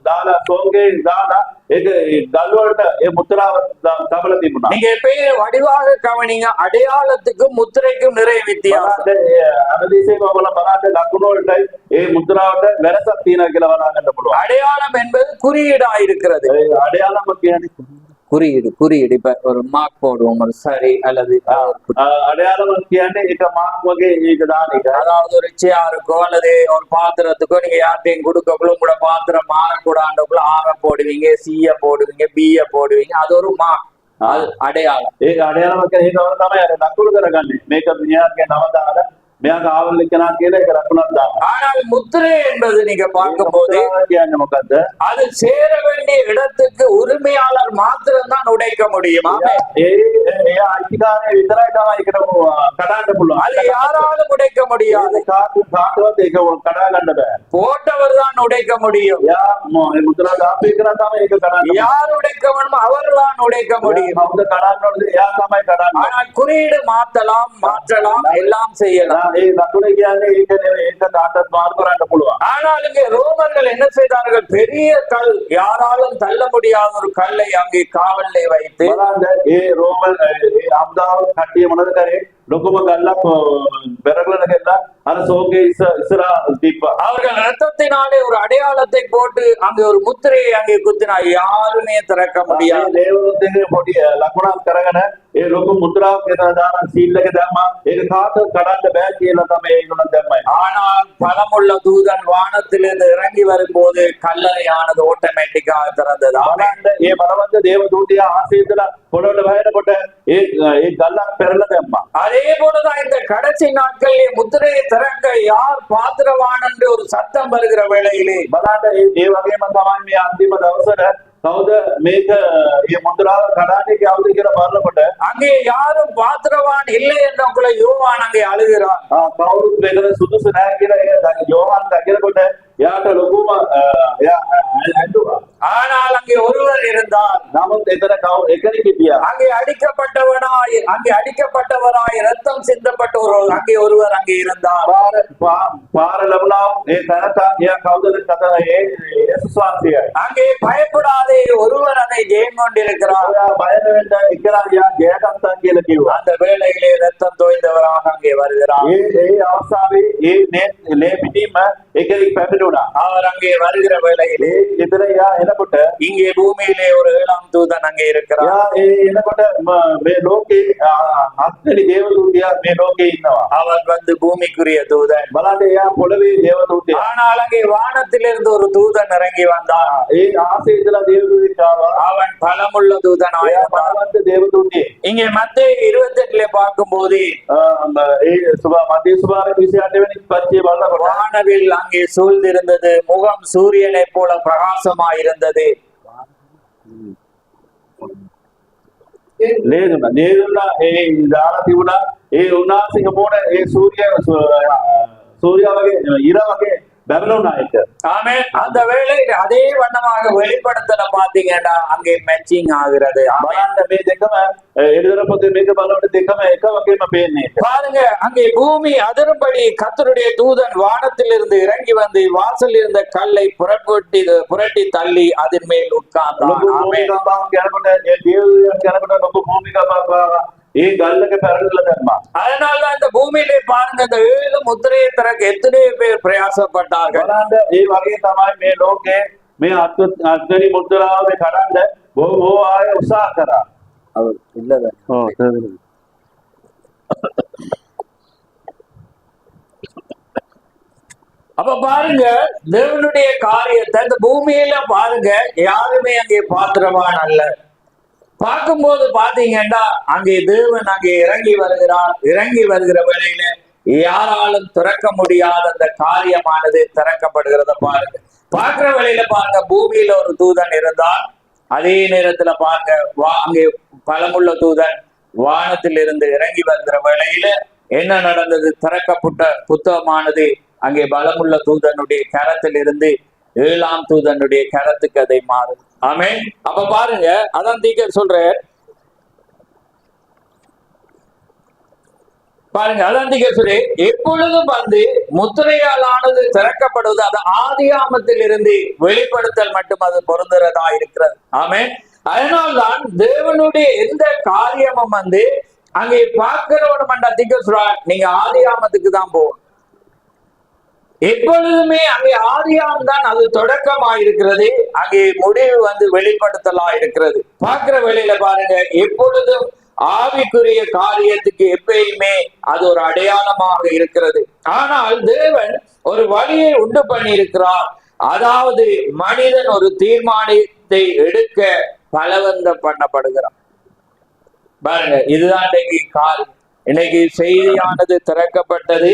දාලා සෝංගේ දාලා ඒක ගල් වලට ඒ මුද්‍රාව තබලා තිබුණා. நீங்க எப்பயே வடிவாக கவனிங்க, அடையாளத்துக்கும் முத்திரைக்கும் நிறைய வித்தியாசம். අනදීසේ ඔයගොල්ලෝ බලන්න ලකුණු වලටයි ඒ මුද්‍රාවට වෙනසක් තියෙනවා කියලා බලන්න පුළුවන්. அடையாளம் என்பது குறியீடா இருக்கிறது. ඒ අඩයාලම කියන්නේ குறியீடு இப்ப ஒரு மார்க் போடுவோம், ஒரு சரி அல்லது අඩයාලම කියන්නේ ඒක මාක් වගේ ඒක දාන එක. அதாவது ஒரு சேருக்கோ அல்லது ஒரு பாத்திரத்துக்கோ நீங்க யார்ட்டையும் கொடுக்கக்குள்ள உங்களோட பாத்திரம் மாறக்கூடாண்டக்குள்ள ஆற போடுவீங்க, சீய போடுவீங்க, பிய போடுவீங்க. அது ஒரு மார்க், அது அடையாளம். ඒ අඩයාලම කියන්නේ ඒක තමයි අර ලකුණු කරගන්නේ. මේක විඤ්ඤාණයේ නම දාලා මෙයාගේ ආවල් එක්කනා කියලා ඒක ලකුණක් දානවා. ஆனால் முத்திரை என்பது நீங்க பார்க்கும் போது කියන්නේ මොකද්ද? அது சேர வேண்டிய இடத்துக்கு உரிமையாளர் மாத்திரம் தான் உடைக்க முடியும். ஆமென். ඒ අයිතිකාරය විතරයි තමයි ඒකට කඩන්න පුළුවන්. அது யாராலும் உடைக்க முடியாது. කාටවත් ඒක කඩා ගන්න බෑ. போட்டவர் தான் உடைக்க முடியும். එයා මේ මුද්‍රා දාපු එක තමයි ඒක කඩන්න. யார் உடைக்க வேணுமோ அவர் தான் உடைக்க முடியும். කවුද කඩන්න ඕනද? එයා තමයි කඩන්නේ. ஆனால் குறியீடு மாற்றலாம், எல்லாம் செய்யலாம். ඒ ලකුණ කියන්නේ ඒක නෙවෙයි. ඒක කාටවත් මාරු කරන්න පුළුවන්. ஆனால் இங்கே ரோமர்கள் என்ன செய்தார்கள்? பெரிய கல், யாராலும் தள்ள முடியாத ஒரு கல்லை அங்கே காவல்ல வைத்து බලන්න ඒ රෝම ඒ ආම්දාව කට්ටිය මොනවද කරේ? ලොකුම ගල්ලක් බැරගලන ගෙල්ලා අර සෝගේ ඉස්සරහා තිබ්බා. அவர்கள் ரத்தத்தினாலே ஒரு அடையாளத்தை போட்டு அங்கே ஒரு முத்திரையை அங்கே குத்தினா யாருமே திறக்க முடியாது. දේවදූතගේ පොඩි ලකුණක් කරගෙන ඒ ලොකු මුද්‍රාවක් එතන දාන සීල් එක දැම්මා. ඒක කාටවත් කඩන්න බෑ කියලා තමයි ඒගොල්ලෝ දැම්මයි. ஆனால் பலமுள்ள தூதன் வானத்திலிருந்து இறங்கி வரும்போது கல்லறையானது ஆட்டோமேட்டிக்காக திறந்தது. බලන්න මේ බලවන්ත දේවදූතයා ආශීර්වාදලා පොළොවට වැහෙනකොට ඒ ගල්ලක් පෙරලා දැම්මා. அதே போலதான் இந்த கடைசி நாட்களிலே முத்திரையை திறக்க யார் பாத்திரவான் என்று ஒரு சத்தம் வருகிற வேளையிலே බලන්න ඒ වගේම තමයි මේ අන්තිම දවසට කවුද මේක මේ මුද්‍රාව කඩන්නේ කවුද කියලා බලනකොට அங்கே யாரும் பாத்திரவான் இல்லை என்று உங்களை யோவான் அங்கே அழுகிறார். කවුරුත් මේකට සුදුසු නැහැ කියලා යෝහන් දකිනකොට එයාට ලොකුම එයා ඇඬුවා. ஆனால் அங்கே ஒருவர் இருந்தார். නමුත් එතන එකෙනෙක් හිටියා. அங்கே அடிக்கப்பட்டவராய் ரத்தம் சிந்தப்பட்டவர் அங்கே ஒருவர் அங்கே இருந்தார். පාර ලැබුණා ඒ තැනට එයා කවුද කතා යේසුස් වහන්සේයි. அங்கே பயப்படாதே ஒருவர் அதை ஜெயம் கொண்டிருக்கிறார். ඔයා බය වෙන්න එක්කලා එයා ජයගත්තා කියලා කිව්වා. அந்த வேளையிலே ரத்தம் தோய்ந்தவராக அங்கே வருகிறார். ඒ අවස්ථාවේ ඒ ලේ පිටින්ම එකෙක් පැමිණුණා. அவர் அங்கே வருகிற வேளையிலே එතන එයා එනකොට இங்கே பூமியிலே ஒரு 7ஆம் தூதன் அங்கே இருக்கிறார். එයා එනකොට මේ ලෝකේ හත්වෙනි දේවදූතයා මේ ලෝකේ ඉන්නවා. அவர் வந்து பூமிக்குரிய தூதன். බලන්න එයා පොළවේ දේවදූතයා. ஆனால் அங்கே வானத்திலிருந்து ஒரு தூதன் இறங்கி வந்தான். ඒ ආසේ ඉඳලා දේවදූතෙක් ආවා. அவன் பலமுள்ள தூதனாய் එයා இருந்தான். බලවන්ත දේවදූතයෙක්. இங்கே மத்தேயு 28 பார்க்கும்போது ඒ මතේ සුභාරේ 28 වෙනි පත්තිය බලනකොට வானவில் அங்கே சூழ்ந்திருந்தது, முகம் சூரியனை போல பிரகாசமாய் இருந்தது. නේදුණා ඒ දාලා තිබුණා ඒ උන්වහන්සේගේ මොන ඒ සූර්යා වගේ ඉර වගේ බැබලුණා ඒක. ஆமென். அந்த வேளை அதே வண்ணமாக வெளிப்படுத்தல பாத்தீங்கன்னா அங்கே மேட்சிங் ஆகிறது. බලන්න මේ දෙකම එළිදර පොතේ මේක බලනකොට දෙකම එක වගේම පේන්නේ. பாருங்க, அங்கே பூமி அதிரும்படி கர்த்தருடைய தூதன் வானத்திலிருந்து இறங்கி வந்து வாசல் இருந்த கல்லை புரட்டி தள்ளி அதன் மேல் உட்கார்ந்தான். ஆமென். කියනකොට ඒ දේවදූතයන් කියනකොට ලොකු භූමිකම්පාවක් ඒ ගල්ලක පැරලලා දැම්මා. அதனால இந்த பூமியிலே பாருங்க, இந்த 7 முத்திரையை திறக்க எத்தனை பேர் பிரயாசப்பட்டார்கள். බලන්න ඒ වගේ තමයි මේ ලෝකේ මේ අත්වෙනි මුද්‍රාව කඩන්න බොහෝ අය උත්සාහ කරා. அவர் இல்லද? அப்ப பாருங்க, தேவனுடைய காரியத்தை இந்த பூமியில பாருங்க, யாருமே அங்கே பாத்திரவான் அல்ல. பார்க்கும்போது பாத்தீங்கன்னா அங்கே தேவன் அங்கே இறங்கி வருகிற வேளையில யாராலும் திறக்க முடியாத அந்த காரியமானது திறக்கப்படுகிறத பாருங்க. பார்க்கிற வேளையில பாருங்க, பூமியில ஒரு தூதன் இருந்தால் அதே நேரத்துல பாருங்க அங்கே பலமுள்ள தூதன் வானத்தில் இருந்து இறங்கி வருகிற வேளையில என்ன நடந்தது? திறக்கப்பட்ட புத்தகமானது அங்கே பலமுள்ள தூதனுடைய கரத்தில் இருந்து 7ஆம் தூதனுடைய கரத்துக்கு அதை மாறும். ஆமென். அப்ப பாருங்க, அதான் தீர்க்கதரிசி சொல்றார். பாருங்க, அதான் தீர்க்கதரிசி எப்பொழுதும் வந்து முத்திரையாலானது திறக்கப்படுவது அது ஆதியாமத்தில் இருந்து வெளிப்படுத்தல் மட்டும் அது பொருந்துறதா இருக்கிறது. ஆமென். அதனால்தான் தேவனுடைய எந்த காரியமும் வந்து அங்கே பார்க்கிறவன மண்டா தீர்க்கதரிசி நீங்க ஆதியாமத்துக்கு தான் போகணும். எப்பொழுதுமே அங்கே ஆதியாம் தான் அது தொடக்கமாயிருக்கிறது, அங்கே முடிவு வந்து வெளிப்படுத்தலாயிருக்கிறது. பார்க்கிற வேளையில பாருங்க, எப்பொழுதும் ஆவிக்குரிய காரியத்துக்கு எப்பயுமே அது ஒரு அடையாளமாக இருக்கிறது. ஆனால் தேவன் ஒரு வழியை உண்டு பண்ணி இருக்கிறார். அதாவது மனிதன் ஒரு தீர்மானத்தை எடுக்க பலவந்தம் பண்ணப்படுகிறான். பாருங்க, இதுதான் இன்னைக்கு செய்தியானது திறக்கப்பட்டது.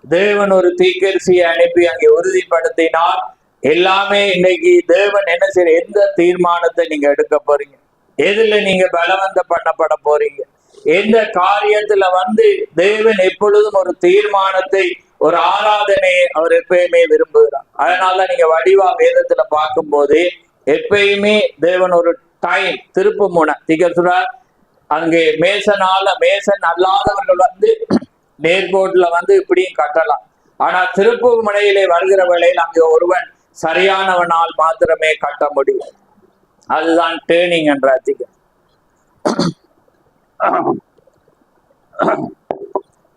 தேவன் ஒரு தீர்க்கதரிசியை அனுப்பி அங்கே உறுதிப்படுத்தினார். எல்லாமே இன்னைக்கு தேவன் என்ன செய்ய, எந்த தீர்மானத்தை நீங்க எடுக்க போறீங்க, எதுல நீங்க பலவந்தம் பண்ணப்பட போறீங்க, எந்த காரியத்துல வந்து தேவன் எப்பொழுதும் ஒரு தீர்மானத்தை, ஒரு ஆராதனையை அவர் எப்பயுமே விரும்புகிறார். அதனால நீங்க வடிவா வேதத்துல பார்க்கும்போது எப்பயுமே தேவன் ஒரு டைம் திருப்பு முனை திகழ்கிறார். அங்கே மேசன் அல்லாதவர்கள் வந்து நேர்கோட்டுல வந்து இப்படியும் கட்டலாம். ஆனா திருப்பு முனையிலே வருகிற வேளையில் அங்கே ஒருவன் சரியானவனால் மாத்திரமே கட்ட முடியும். அதுதான் டேர்னிங் என்ற அதிகம்.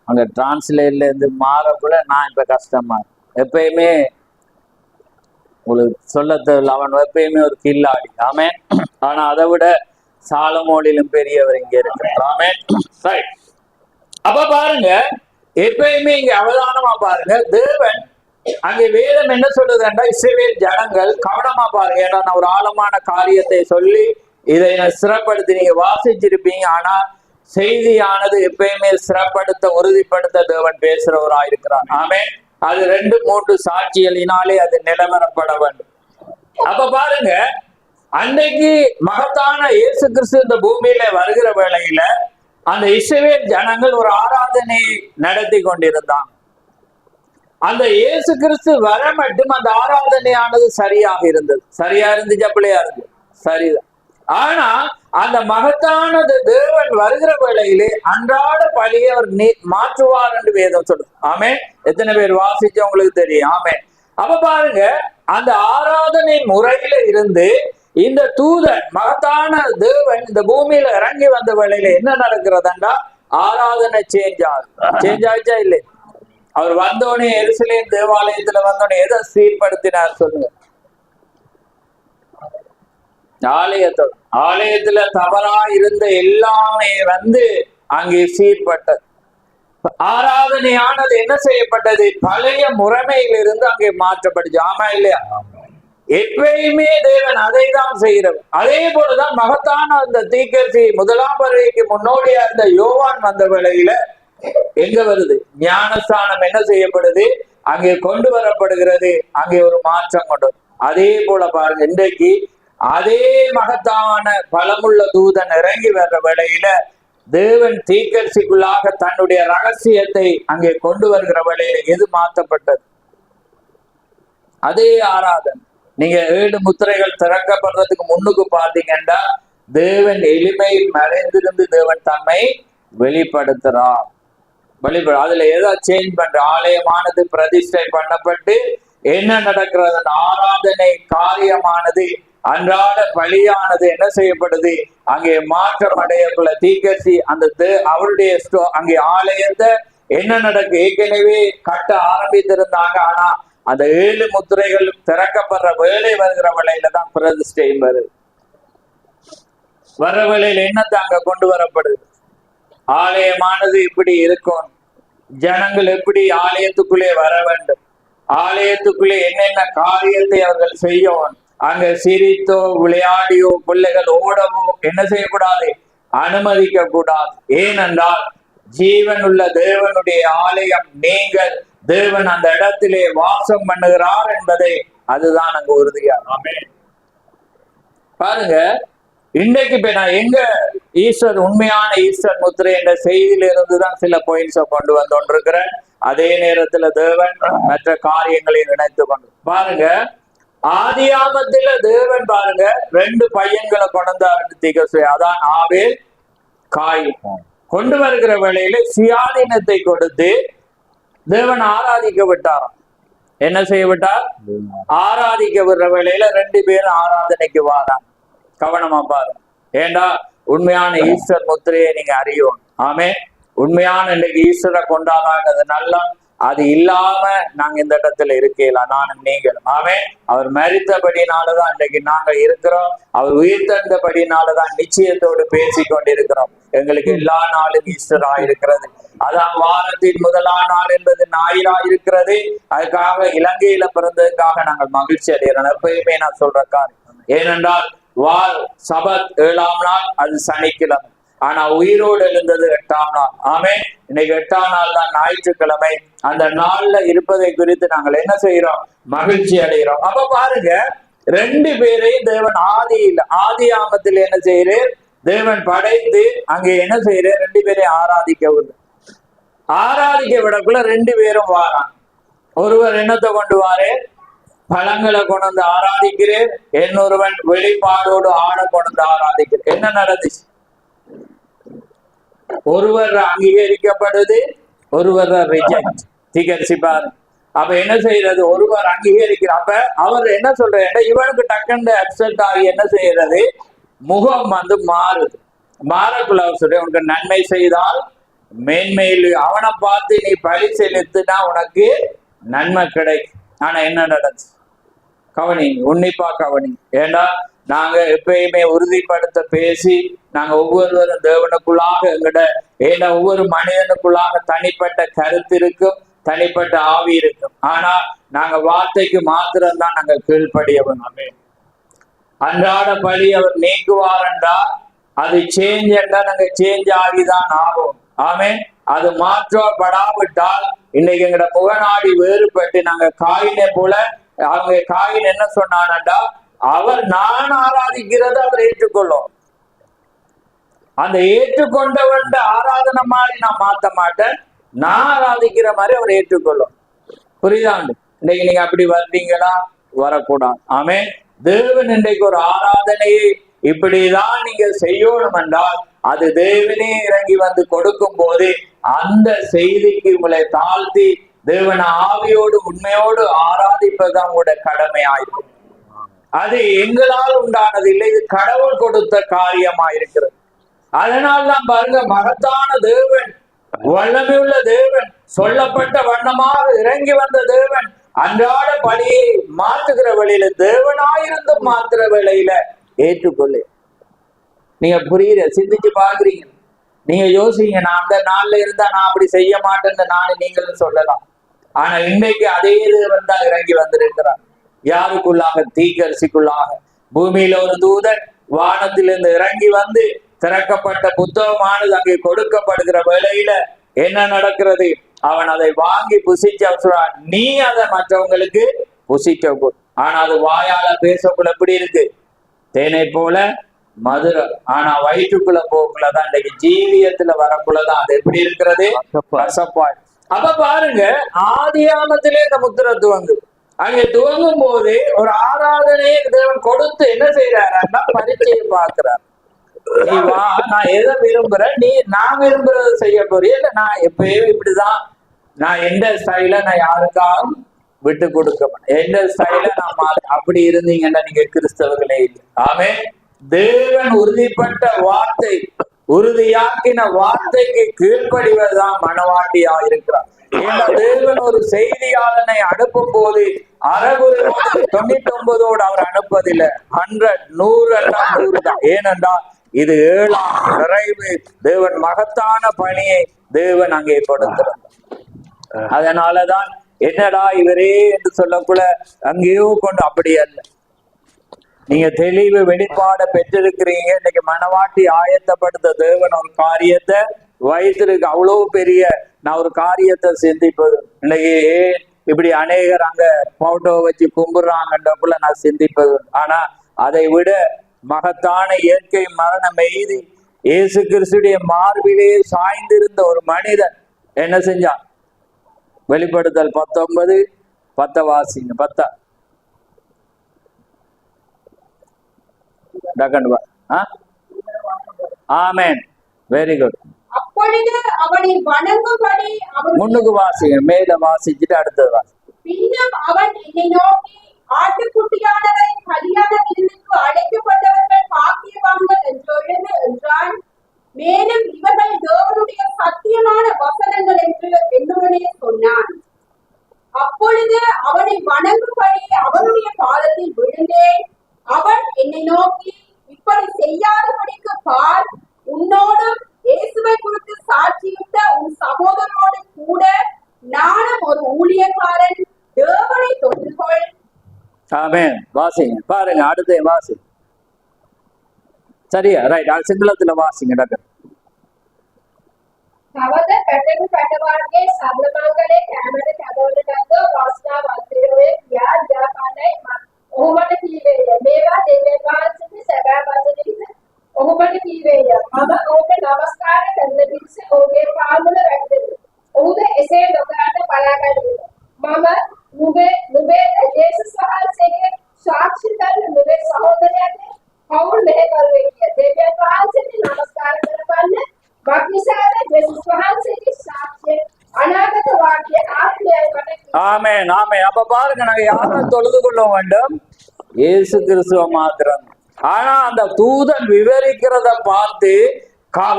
அங்க டிரான்ஸ்லேட்ல இருந்து மாறக்குள்ள நான் இப்ப கஷ்டமா எப்பயுமே உங்களுக்கு சொல்ல தெரியல, அவன் எப்பயுமே ஒரு கில்லாடி. ஆமே. ஆனா அதை விட சாலமோனிலும் பெரியவர் இங்க இருக்கிறார். ஆமே. அப்ப பாருங்க, எப்பயுமே இங்க அவதானமா பாருங்க, தேவன் அங்கே வேதம் என்ன சொல்லுதுன்னா, இஸ்ரவேல் ஜனங்கள் கவனமா பாருங்க. ஏன்னா நான் ஒரு ஆழமான காரியத்தை சொல்லி இதை சிறப்படுத்தி நீங்க வாசிச்சிருப்பீங்க. ஆனா செய்தியானது எப்பயுமே சிறப்படுத்த உறுதிப்படுத்த தேவன் பேசுறவராயிருக்கிறார். ஆமே. அது 2-3 சாட்சிகளினாலே அது நிலவரப்பட வேண்டும். அப்ப பாருங்க, அன்னைக்கு மகத்தான இயேசு கிறிஸ்து இந்த பூமியில வருகிற வேளையில அந்த இஸ்ரவேல் ஜனங்கள் ஒரு ஆராதனை நடத்தி கொண்டிருந்தாங்க. அந்த இயேசு கிறிஸ்து வர மட்டும் அந்த ஆராதனையானது சரியாக இருந்தது. சரியா இருந்துச்சு, அப்படியா இருந்தது, சரிதான். ஆனா அந்த மகத்தானது தேவன் வருகிற வேளையிலே அன்றாட பலியை அவர் மாற்றுவார் என்று வேதம் சொல்லுது. ஆமே. எத்தனை பேர் வாசிச்சு உங்களுக்கு தெரியும். ஆமே. அப்ப பாருங்க, அந்த ஆராதனை முறையில இருந்து இந்த தூதன் மகத்தான தேவன் இந்த பூமியில இறங்கி வந்த வேளையில என்ன நடக்கிறதுண்டா, ஆராதனை சேஞ்ச் ஆச்சா இல்லை? அவர் வந்தோடனே எருசலேம் தேவாலயத்துல வந்தோடனே எதை சீர்படுத்தினார் சொல்லுங்க? ஆலயத்துல தவறா இருந்த எல்லாமே வந்து அங்கே சீர்பட்டது. ஆராதனையானது என்ன செய்யப்பட்டது? பழைய முறைமையிலிருந்து அங்கே மாற்றப்பட்டுச்சு. ஆமா இல்லையா? எப்பயுமே தேவன் அதை தான் செய்யறவர். அதே போலதான் மகத்தான அந்த தீர்க்கதரிசி முதலாம் வருகைக்கு முன்னோடியா இருந்த யோவான் வந்த வேளையில எங்க வருது? ஞானஸ்தானம் என்ன செய்யப்படுது? அங்கே கொண்டு வரப்படுகிறது. அங்கே ஒரு மாற்றம் கொண்டு. அதே போல பாருங்க, இன்றைக்கு அதே மகத்தான பலமுள்ள தூதன் இறங்கி வர்ற வேளையில தேவன் தீர்க்கதரிசிக்குள்ளாக தன்னுடைய ரகசியத்தை அங்கே கொண்டு வருகிற வேளையில எது மாற்றப்பட்டது? அதே ஆராதனை. நீங்க 7 முத்திரைகள் திறக்கப்படுறதுக்கு முன்னுக்கு பாத்தீங்கன்னா தேவன் எளிமையில் மறைந்திருந்து தேவன் தம்மை வெளிப்படுத்துறார். அதுல ஏதோ சேஞ்ச் பண்ற ஆலயமானது பிரதிஷ்டை பண்ணப்பட்டு என்ன நடக்கிறது? ஆராதனை காரியமானது அன்றாட பலியானது என்ன செய்யப்படுது? அங்கே மாற்றம் அடையக்குள்ள தீர்க்கதரிசி அந்த அவருடைய அங்கே ஆலயத்தை என்ன நடக்கு? ஏற்கனவே கட்ட ஆரம்பித்திருந்தாங்க. ஆனா அந்த 7 முத்திரைகள் திறக்கப்படுற வேலை வருகிற வேலையில தான் பிரதிஷ்டை வருது. வர்ற வேலையில என்னத்தை அங்க கொண்டு வரப்படுது? ஆலயமானது இப்படி இருக்கும், ஜனங்கள் எப்படி ஆலயத்துக்குள்ளே வர வேண்டும், ஆலயத்துக்குள்ளே என்னென்ன காரியத்தை அவர்கள் செய்யவும், அங்க சிரித்தோ விளையாடியோ பிள்ளைகள் ஓடவோ என்ன செய்யக்கூடாது? அனுமதிக்க கூடாது. ஏனென்றால் ஜீவன் உள்ள தேவனுடைய ஆலயம் நீங்கள், தேவன் அந்த இடத்திலே வாசம் பண்ணுகிறார் என்பதை அதுதான் அங்க உறுதியாக. பாருங்க, இன்றைக்கு இப்ப நான் எங்க ஈஸ்வர் உண்மையான ஈஸ்வர் முத்திரை என்ற செய்தியில இருந்துதான் சில பாயிண்ட்ஸை கொண்டு வந்து கொண்டிருக்கிறேன். அதே நேரத்துல தேவன் மற்ற காரியங்களை இணைத்து கொண்டு பாருங்க. ஆதியாமத்துல தேவன் பாருங்க 2 பையன்களை கொண்டாரு. அதான் ஆவேல் காயின். கொண்டு வருகிற வேளையில சுயாதீனத்தை கொடுத்து தேவன் ஆராதிக்க விட்டாராம். என்ன செய்ய விட்டார்? ஆராதிக்க விடுற வேளையில 2 பேரும் ஆராதனைக்கு வாராங்க. கவனமா பாருங்க. ஏண்டா உண்மையான ஈஸ்வர் முத்திரையை நீங்க அறியும். ஆமே. உண்மையான இன்னைக்கு ஈஸ்வரை கொண்டாடாது நல்லா. அது இல்லாம நாங்க இந்த இடத்துல இருக்கலாம், நானும் நீங்களும். ஆமே. அவர் மரித்தபடினாலதான் இன்னைக்கு நாங்க இருக்கிறோம். அவர் உயிர்த்தெழுந்தபடினாலதான் நிச்சயத்தோடு பேசி கொண்டிருக்கிறோம். எங்களுக்கு எல்லா நாளும் ஈஸ்டர் ஆயிருக்கிறது. அதான் வாரத்தின் முதலாம் நாள் என்பது ஞாயிறா இருக்கிறது. அதுக்காக இலங்கையில பிறந்ததுக்காக நாங்கள் மகிழ்ச்சி அடைகிறோம். எப்பயுமே நான் சொல்ற காரியம். ஏனென்றால் சபத் 7ஆம் நாள், அது சனிக்கிழமை. ஆனா உயிரோடு எழுந்தது 8ஆம் நாள். ஆமே. இன்னைக்கு 8ஆம் நாள் தான் ஞாயிற்றுக்கிழமை. அந்த நாள்ல இருப்பதை குறித்து நாங்கள் என்ன செய்யறோம்? மகிழ்ச்சி அடைகிறோம். அப்ப பாருங்க, 2 பேரையும் தேவன் ஆதி ஆமத்தில் என்ன செய்யறார்? தேவன் படைத்து அங்கே என்ன செய்யறார்? 2 பேரையும் ஆராதிக்க விடக்குள்ள 2 பேரும் வாரான். ஒருவர் என்னத்தை கொண்டு வாரே? பழங்களை கொண்டு வந்து ஆராதிக்கிறேன். இன்னொருவன் வெளிப்பாடோடு ஆட கொண்டு வந்து ஆராதிக்கிறேன். என்ன நடந்துச்சு? ஒருவர் அங்கீகரிக்கப்படுது, ஒருவர் ரிஜெக்ட். திகர்சிப்பார். அப்ப என்ன செய்யறது? ஒருவர் அங்கீகரிக்கிற. அப்ப அவர் என்ன சொல்ற? இவனுக்கு டக்குன்னு அப்செட் ஆகி என்ன செய்யறது? முகம் வந்து மாறுது. மாறக்குள்ள சொல்ற, உனக்கு நன்மை செய்தால் மேன்மையில் அவனை பார்த்து நீ பலி செலுத்தினா உனக்கு நன்மை கிடைக்கும். ஆனா என்ன நடந்துச்சு? கவனி, உன்னிப்பா கவனி. ஏன்னா நாங்க எப்பயுமே உறுதிப்படுத்த பேசி நாங்க ஒவ்வொருவரும் தேவனுக்குள்ளாக ஏன்னா ஒவ்வொரு மனிதனுக்குள்ளாக தனிப்பட்ட கருத்து இருக்கும், தனிப்பட்ட ஆவி இருக்கும். ஆனா நாங்க வார்த்தைக்கு மாத்திரம்தான் நாங்க கீழ்ப்படியவன். அன்றாட பலி அவர் நீக்குவார் என்றா அது சேஞ்ச் என்றா நாங்க சேஞ்ச் ஆகிதான் ஆகும். ஆமே. அது மாற்றப்படாவிட்டால் இன்னைக்கு எங்கட முகநாடி வேறுபட்டு நாங்க காயினை போல, அவங்க காயின் என்ன சொன்னான்டா, அவர் நான் ஆராதிக்கிறத அவர் ஏற்றுக்கொள்ளும். அந்த ஏற்றுக்கொண்டவன் ஆராதனை மாதிரி நான் மாத்த மாட்டேன், நான் ஆராதிக்கிற மாதிரி அவர் ஏற்றுக்கொள்ளும். புரியுதாண்டு? இன்னைக்கு நீங்க அப்படி வர்றீங்களா? வரக்கூடாது. ஆமே. தேவன் இன்றைக்கு ஒரு ஆராதனையை இப்படிதான் நீங்க செய்யணும் என்றால் அது தேவனே இறங்கி வந்து கொடுக்கும் போது அந்த செய்திக்கு உங்களை தாழ்த்தி தேவன் ஆவியோடு உண்மையோடு ஆராதிப்பதுதான் உங்களோட கடமையாயிருக்கும். அது எங்களால் உண்டானது இல்லை, இது கடவுள் கொடுத்த காரியமாயிருக்கிறது. அதனால்தான் பாருங்க, மகத்தான தேவன், வல்லமை உள்ள தேவன், சொல்லப்பட்ட வண்ணமாக இறங்கி வந்த தேவன் அன்றாட பலியை மாற்றுகிற வழியில, தேவனாயிருந்து மாற்றுற வேளையில ஏற்றுக்கொள்ளு. நீங்க புரியுற, சிந்திச்சு பாக்குறீங்க, நீங்க யோசிங்க, நான் அந்த நாள்ல இருந்தா நான் அப்படி செய்ய மாட்டேன்னு நானும் நீங்களும் சொல்லலாம். ஆனா இன்னைக்கு அதே தேவன் தான் இறங்கி வந்திருக்கிறார். யாருக்குள்ளாக? தீக்கரிசிக்குள்ளாக. பூமியில ஒரு தூதன் வானத்திலிருந்து இறங்கி வந்து திறக்கப்பட்ட புத்தகமானது அங்கே கொடுக்கப்படுகிற வேளையில என்ன நடக்கிறது? அவன் அதை வாங்கி புசிச்ச சொல்றான், நீ அதை மற்றவங்களுக்கு புசிக்க. ஆனா அது வாயால பேசக்குள்ள எப்படி இருக்கு? தேனை போல மதுரம். ஆனா வயிற்றுக்குள்ள போக்குள்ளதான், இன்னைக்கு ஜீவியத்துல வரக்குள்ளதான் அது எப்படி இருக்கிறது? கசப்பாய். அப்ப பாருங்க, ஆதியாமத்திலே இந்த முத்திரை துவங்கு. அங்கே துவங்கும் போது ஒரு ஆராதனையை தேவன் கொடுத்து என்ன செய்யறாருன்னா பரீட்சையை பார்க்கிறார். நீ வா, நான் எதை விரும்புறேன், நீ நான் விரும்புறத செய்ய போறிய, இல்ல நான் எப்பயும் இப்படிதான், நான் எந்த ஸ்டைல நான் யாருக்காகவும் விட்டு கொடுக்க மாட்டேன், எந்த ஸ்டைல நான் அப்படி இருந்தீங்கன்னா நீங்க கிறிஸ்தவர்களே இல்லை. ஆமே. தேவன் உறுதிப்பட்ட வார்த்தை, உறுதியாக்கின வார்த்தைக்கு கீழ்ப்படிவதுதான் மனவாட்டியா இருக்கிறார். ஏன்னா தேவன் ஒரு செய்தியாளனை அனுப்பும் போது 99 அவர் அனுப்பதில்லை. 100 100 தான். ஏனென்றால் இது 7ஆம் நிறைவு. தேவன் மகத்தான பணியை தேவன் அங்கே கொடுக்கிறார். அதனாலதான் என்னடா இவரே என்று சொல்லக்குள்ள அங்கேயோ கொண்டு அப்படி அல்ல. நீங்க தெளிவு வெளிப்பாட பெற்றிருக்கிறீங்க. இன்னைக்கு மனவாட்டி ஆயத்தப்படுத்த தேவன் ஒரு காரியத்தை வைத்திருக்கு. அவ்வளவு பெரிய நான் ஒரு காரியத்தை சிந்திப்பது இன்னைக்கு இப்படி அநேகர் அங்க போட்டோ வச்சு கும்பிடுறாங்கன்றக்குள்ள நான் சிந்திப்பது. ஆனா அதை விட மகத்தான இயற்கை மரணம் எய்தி இயேசு கிறிஸ்துடைய மார்பிலே சாய்ந்திருந்த ஒரு மனிதன் என்ன செஞ்சான்? வெளிப்படுத்தல் 19:10 வாசிங்க. 10 ஆமென். Very good. அப்பொழுது அவனை வணங்கும்படி முன்னுக்கு வாசிங்க, மேல வாசிச்சுட்டு அடுத்தது வாசி. பின்னும் அவன் என்னை நோக்கி, ஆட்டுக்குட்டியானவரின் கல்யாண விருந்துக்கு அழைக்கப்பட்டவர்கள் பாக்கியவான்கள் என்றான். மேலும் இவர்கள் தேவனுடைய சத்தியமான வசனங்கள் என்று என்னுடனே சொன்னான். அப்பொழுது அவனை வணங்கும்படி அவனுடைய பாதத்தில் விழுந்தேன். அவன் என்னை நோக்கி, இப்படி செய்யாதபடிக்கு பார், உன்னோடும் இயேசுவை குறித்து சாட்சியிட்ட உன் சகோதரனோடு கூட நானும் ஒரு ஊழியக்காரன். தேவனை தொழுதுகொள். ஆமென். வாசிங்க, பாருங்க அடுத்த வாசி. சரியா? ரைட். சிங்களத்துல வாசிங்க டாக்டர். තවද පැටලු පැටවාගේ සබලමංගලේ කැමරේ කැදවලටද වාස්නා වන්තිරේ කියා ජාපානයි ඔහුමට කීවේය. මේවා දෙවියන් වහන්සේගේ සැබෑ වචනින්ද ඔහුමට කීවේය. මම ඔහුට නමස්කාර කරන පිණිස ඔහුගේ පාමුල වැටෙමි. ඔහුද එසේ නොකරන්න බලාගනිමි. මම නුඹේ යේසුස් වහන්සේගේ සාක්ෂි දරන නුඹේ සහෝදරයාගේ කවුරු මෙහෙ කරුවේ කිය. දෙවියන් වහන්සේට නමස්කාර කරපන්න. ஆமென். ஆமென். அப்ப பாருங்க, நாங்க யாரை தொழுது கொள்ள வேண்டும்? இயேசு கிறிஸ்துவ மாத்திரம். ஆனா அந்த தூதன் விவரிக்கிறத பார்த்து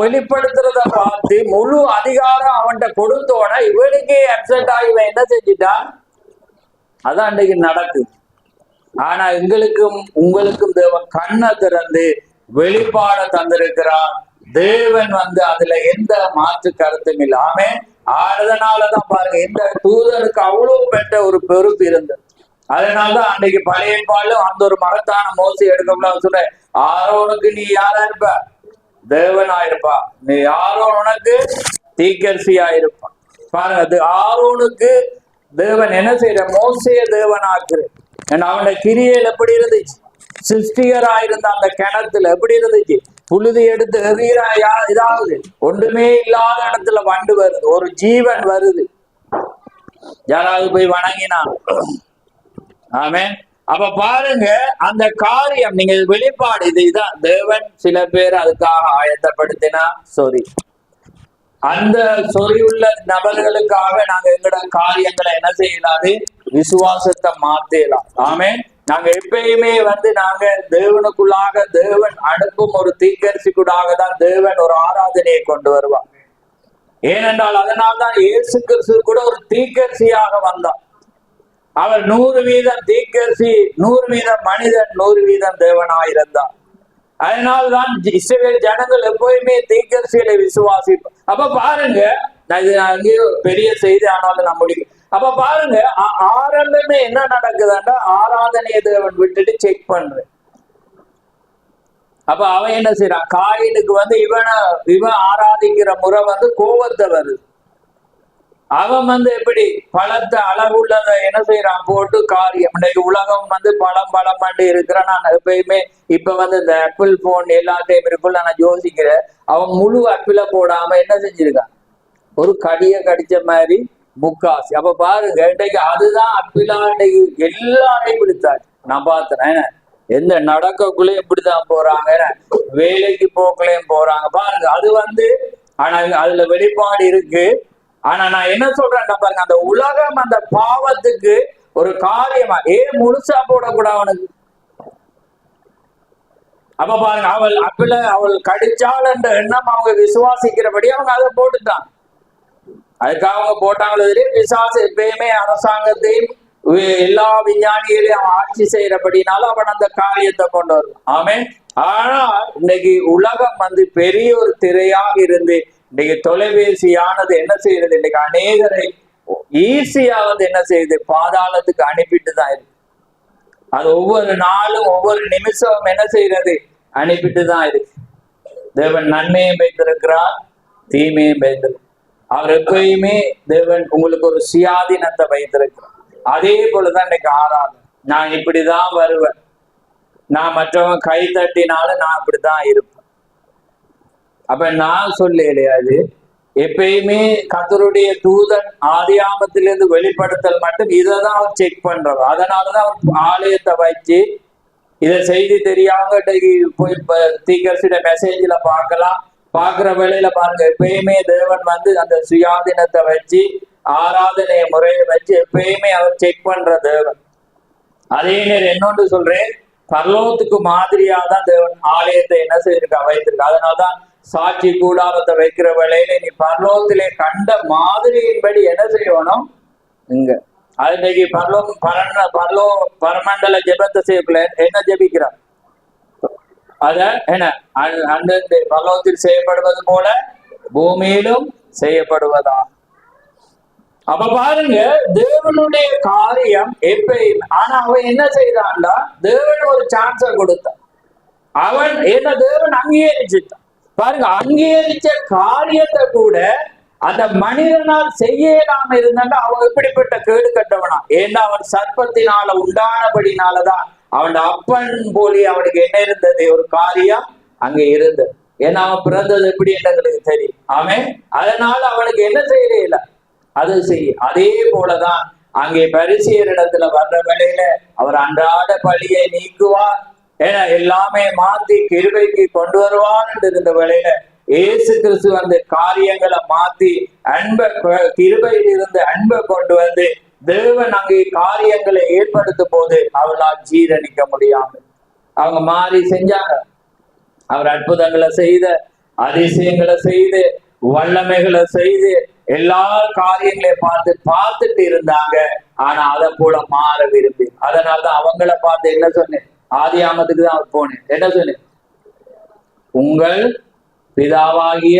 வெளிப்படுத்துறத பார்த்து முழு அதிகாரம் அவன்கிட்ட கொடுத்தோன இவனுக்கே அப்செட் ஆகி இவன் என்ன செஞ்சிட்டான். அதான் அன்றைக்கு நடக்குது. ஆனா எங்களுக்கும் உங்களுக்கும் தேவன் கண்ணை திறந்து வெளிப்பாட தந்திருக்கிறார். தேவன் அதுல எந்த மாற்று கருத்தும் இல்லை. ஆமே. அதனாலதான் பாருங்க, இந்த தூதருக்கு அவ்வளவு பெற்ற ஒரு பொறுப்பு இருந்தது. அதனாலதான் அன்றைக்கு பழைய பாலும் அந்த ஒரு மகத்தான மோசி எடுக்க சொல்ற, ஆரோனுக்கு நீ யாரா இருப்ப? தேவனா இருப்பா. நீ ஆரோன் உனக்கு தீக்கர்சியா இருப்பா. பாருங்க, அது ஆரோனுக்கு தேவன் என்ன செய்யற? மோசைய தேவனாக்குற. அவனோட கிரியையில் எப்படி இருந்துச்சு? சிருஷ்டிகரா இருந்த அந்த கிணத்துல எப்படி இருந்துச்சு? புழுதி எடுத்து எறியா, இதாவது ஒன்றுமே இல்லாத இடத்துல வண்டு வருது, ஒரு ஜீவன் வருது. யாராவது போய் வணங்கினான். ஆமென். அப்ப பாருங்க, அந்த காரியம் நீங்க வெளிப்பாடு இதுதான். தேவன் சில பேர் அதுக்காக ஆயத்தப்படுத்தினா அந்த சொறியுள்ள நபர்களுக்காக நாங்க எங்களோட காரியங்களை என்ன செய்யலாது? விசுவாசத்தை மாத்தலாம். ஆமே. நாங்க எப்பயுமே நாங்க தேவனுக்குள்ளாக தேவன் அனுப்பும் ஒரு தீக்கரிசிக்குள்ளாக தான் தேவன் ஒரு ஆராதனையை கொண்டு வருவார். ஏனென்றால் அதனால்தான் இயேசு கிறிஸ்து கூட ஒரு தீக்கரிசியாக வந்தார். அவர் 100% தீக்கரிசி, 100% மனிதன், 100% தேவனாயிருந்தார். அதனால்தான் இஸ்ரவேல் ஜனங்கள் எப்போதுமே தீர்க்கதரிசிகளை விசுவாசிப்போம். அப்ப பாருங்க, அங்கேயே பெரிய செய்தி ஆனாலும் நான் முடியும். அப்ப பாருங்க, ஆரம்பமே என்ன நடக்குதுன்னா, ஆராதனையை தேவன் விட்டுட்டு செக் பண்றேன். அப்ப அவன் என்ன செய்யறான்? காயினுக்கு இவன் ஆராதிக்கிற முறை கோபத்தை வருது. அவன் எப்படி பழத்தை அழகுள்ளதை என்ன செய்யறான்? போட்டு காரியம். இன்னைக்கு உலகம் பழம் பண்ணி இருக்கிறான். நான் எப்பயுமே இப்ப இந்த ஆப்பிள் போன் எல்லாத்தையும் இருக்குள்ள நான் யோசிக்கிறேன். அவன் முழு ஆப்பிள போடாம என்ன செஞ்சிருக்கான்? ஒரு கடிய கடிச்ச மாதிரி முக்காசி. அப்ப பாருங்க, இன்னைக்கு அதுதான் அப்பிளா. இன்னைக்கு எல்லாரையும் பிடித்தாரு. நான் பார்த்தேன். எந்த நடக்கக்குள்ளேயும் இப்படித்தான் போறாங்க, வேலைக்கு போக்கலையும் போறாங்க. பாருங்க, அது ஆனா அதுல வெளிப்பாடு இருக்கு. ஆனா நான் என்ன சொல்றேன் பாருங்க, அந்த உலகம் அந்த பாவத்துக்கு ஒரு காரியமா முழுசா போடக்கூடாது அவனுக்கு. அப்ப பாருங்க, அவள் கடிச்சாள் என்ற எண்ணம் அவங்க விசுவாசிக்கிறபடி அவங்க அதை போட்டுட்டான். அதுக்காக அவங்க போட்டாங்களே. விசுவாசம் எப்பயுமே அரசாங்கத்தையும் எல்லா விஞ்ஞானிகளையும் அவன் ஆட்சி செய்யறபடினால அவன் அந்த காரியத்தை கொண்டு வருவான். ஆமென். ஆனா இன்னைக்கு உலகம் பெரிய ஒரு திரையாக இருந்து இன்னைக்கு தொலைபேசியானது என்ன செய்யறது? இன்னைக்கு அநேகரை ஈஸியா என்ன செய்யுது? பாதாளத்துக்கு அனுப்பிட்டு தான் இருக்கு. அது ஒவ்வொரு நாளும் ஒவ்வொரு நிமிஷம் என்ன செய்யறது? அனுப்பிட்டு தான் இருக்கு. தேவன் நன்மையும் வைத்திருக்கிறார், தீமையும் வைத்திருக்கிறார். அவர் எப்பயுமே தேவன் உங்களுக்கு ஒரு சுயாதீனத்தை வைத்திருக்கிறார். அதே போலதான் இன்னைக்கு ஆராதனை. நான் இப்படிதான் வருவேன், நான் மற்றவன் கை தட்டினாலும் நான் அப்படித்தான் இருப்பேன். அப்ப நான் சொல்லலையாது. எப்பயுமே கர்த்தருடைய தூதன் ஆதியாமத்திலிருந்து வெளிப்படுத்தல் மட்டும் இதைதான் அவர் செக் பண்றாரு. அதனாலதான் அவர் ஆலயத்தை வச்சு இதை செய்தி தெரியாம போய் தீக்கரிசியோட மெசேஜ்ல பார்க்கலாம். பார்க்கிற வேளையில பாருங்க, எப்பயுமே தேவன் அந்த சுயாதீனத்தை வச்சு ஆராதனை முறையை வச்சு எப்பயுமே அவர் செக் பண்ற தேவன். அதே நேரம் இன்னொன்று சொல்றேன், பரலோகத்துக்கு மாதிரியா தான் தேவன் ஆலயத்தை என்ன செய்திருக்கா? வைத்திருக்கா. அதனால்தான் சாட்சி கூடாரத்தை வைக்கிற வேளையில நீ பரலோகத்திலே கண்ட மாதிரியின்படி என்ன செய்யணும்? இங்க அது பரமண்டல ஜெபத்தை செய்யக்குள்ள என்ன ஜெபிக்கிறார்? அத என்ன அந்தந்த பரலோகத்தில் செய்யப்படுவது போல பூமியிலும் செய்யப்படுவதா. அப்ப பாருங்க, தேவனுடைய காரியம் எப்பயும். ஆனா அவன் என்ன செய்தான்டா? தேவன் ஒரு சான்ஸ கொடுத்தான். அவன் என்ன? தேவன் அங்கீகரிச்சுட்டான். பாருங்க, அங்கீகரிச்ச காரியத்தை கூட அந்த மனிதனால் செய்யலாம இருந்தாண்டா அவன் எப்படிப்பட்ட கேடு கட்டவனா? ஏன்னா அவன் சர்ப்பத்தினால உண்டானபடினாலதான் அவன் அப்பன் போலி அவனுக்கு என்ன இருந்தது? ஒரு காரியம் அங்க இருந்தது. ஏன்னா அவன் பிறந்தது எப்படி எங்களுக்கு தெரியும். அவன் அதனால அவனுக்கு என்ன செய்யல? அது செய்ய. அதே போலதான் அங்கே பரிசேயர் இடத்துல வர்ற வேளையில அவர் அன்றாட பழியை நீக்குவார், ஏன்னா எல்லாமே மாத்தி கிருபைக்கு கொண்டு வருவான்னு இருந்த வேளையில இயேசு கிறிஸ்து காரியங்களை மாத்தி கிருபையில் இருந்து அன்பை கொண்டு தேவன் அங்கே காரியங்களை ஏற்படுத்தும் போது அவளால் ஜீரணிக்க முடியாமல் அவங்க மாறி செஞ்சாங்க. அவர் அற்புதங்களை செய்த அதிசயங்களை செய்து வல்லமைகளை செய்து எல்லா காரியங்களையும் பார்த்துட்டு இருந்தாங்க. ஆனா அதை போல மாற விரும்பி, அதனாலதான் அவங்கள பார்த்து என்ன சொன்னேன், ஆதியாமத்துக்கு தான் போனேன். என்ன சொன்னேன், உங்கள் பிதாவாகிய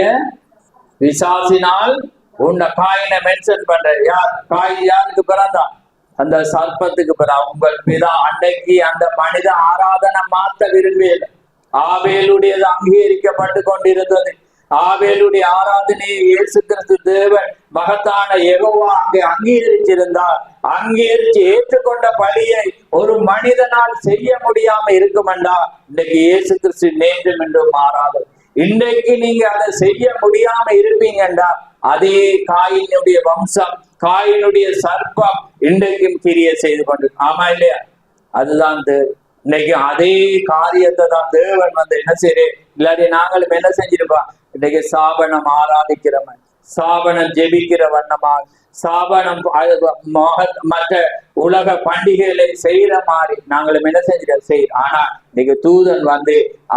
பிசாசினால் உன்னை காயினை மென்ஷன் பண்ற. யார் காய்? யாருக்கு பிறந்தான்? அந்த சர்ப்பத்துக்கு பிறகு. உங்கள் பிதா அன்னைக்கு அந்த மனித ஆராதனை மாத்த விரும்பியது. ஆவேலுடையது அங்கீகரிக்கப்பட்டு கொண்டிருந்தது. ஆவேலுடைய ஆராதனையை இயேசு கிறிஸ்து தேவன் மகத்தான யெகோவா அங்கே அங்கீகரிச்சிருந்தார். அங்கீகரிச்சு ஏற்றுக்கொண்ட பலியை ஒரு மனிதனால் செய்ய முடியாம இருக்குமெண்டா, இன்னைக்கு இயேசு கிறிஸ்து நேற்றும் என்றும் மாறாது. இன்றைக்கு நீங்க அதை செய்ய முடியாம இருப்பீங்கண்டா, அதே காயினுடைய வம்சம், காயினுடைய சர்ப்பம் இன்றைக்கும் கிரியை செய்து கொண்டு. ஆமா இல்லையா? அதுதான் இன்னைக்கு அதே காரியத்தை தான் தேவன் என்ன செய்யறேன். இல்லாட்டி நாங்களும் என்ன செஞ்சிருப்போம், இன்னைக்கு சாபனம் ஆராதிக்கிறவன், சாபனம் ஜெபிக்கிற வண்ணமாக, சாபனம் மற்ற உலக பண்டிகைகளை செய்யற மாதிரி நாங்களும் என்ன செய்யறோம். ஆனா இன்னைக்கு தூதன்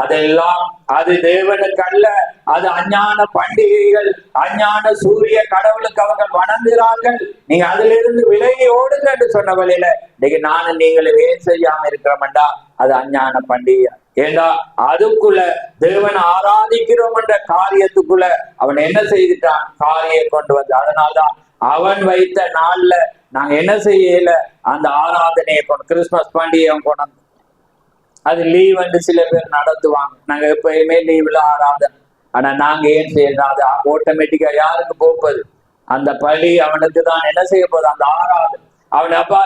அதெல்லாம் அது தேவனுக்கு அல்ல, அது அஞ்ஞான பண்டிகைகள், அஞ்ஞான சூரிய கடவுளுக்கு அவர்கள் வணங்குகிறார்கள். நீங்க அதுல இருந்து விலகி ஓடுங்க என்று சொன்ன வழியில இன்னைக்கு நானும் நீங்களும் ஏன் செய்யாம இருக்கிறோம்டா, அது அஞ்ஞான பண்டிகை. ஏண்டா அதுக்குள்ள தேவன் ஆராதிக்கிறோம் என்ற காரியத்துக்குள்ள அவன் என்ன செய்துட்டான், காரியம் கொண்டு வந்து. அதனால்தான் அவன் வைத்த நாள்ல நாங்க என்ன செய்யல, அந்த ஆராதனையை கொண்டு, கிறிஸ்துமஸ் பண்டிகையை கொண்டு, அது லீவ் வந்து சில பேர் நடத்துவாங்க. நாங்க எப்பயுமே லீவ்ல ஆராதனை. ஆனா நாங்க ஏன் செய்யறோம், அது ஆட்டோமேட்டிக்கா யாருக்கு போகுது, அந்த பள்ளி அவனுக்கு தான் என்ன செய்ய போகுது, அந்த ஆராதனை. அவன் அப்பா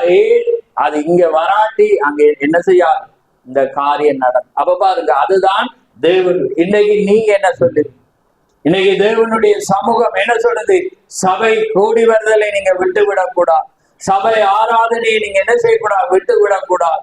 அது இங்க வராட்டி அங்க என்ன செய்யாது, இந்த காரியம் நடக்கும். அப்ப பாருங்க, அதுதான் தேவன். இன்னைக்கு நீங்க என்ன சொல்லுங்க, இன்னைக்கு தேவனுடைய சமூகம் என்ன சொல்லுது, சபை கூடி வருதலை நீங்க விட்டு விடக்கூடாது, சபை ஆராதனையை நீங்க என்ன செய்யக்கூடாது, விட்டு விடக்கூடாது.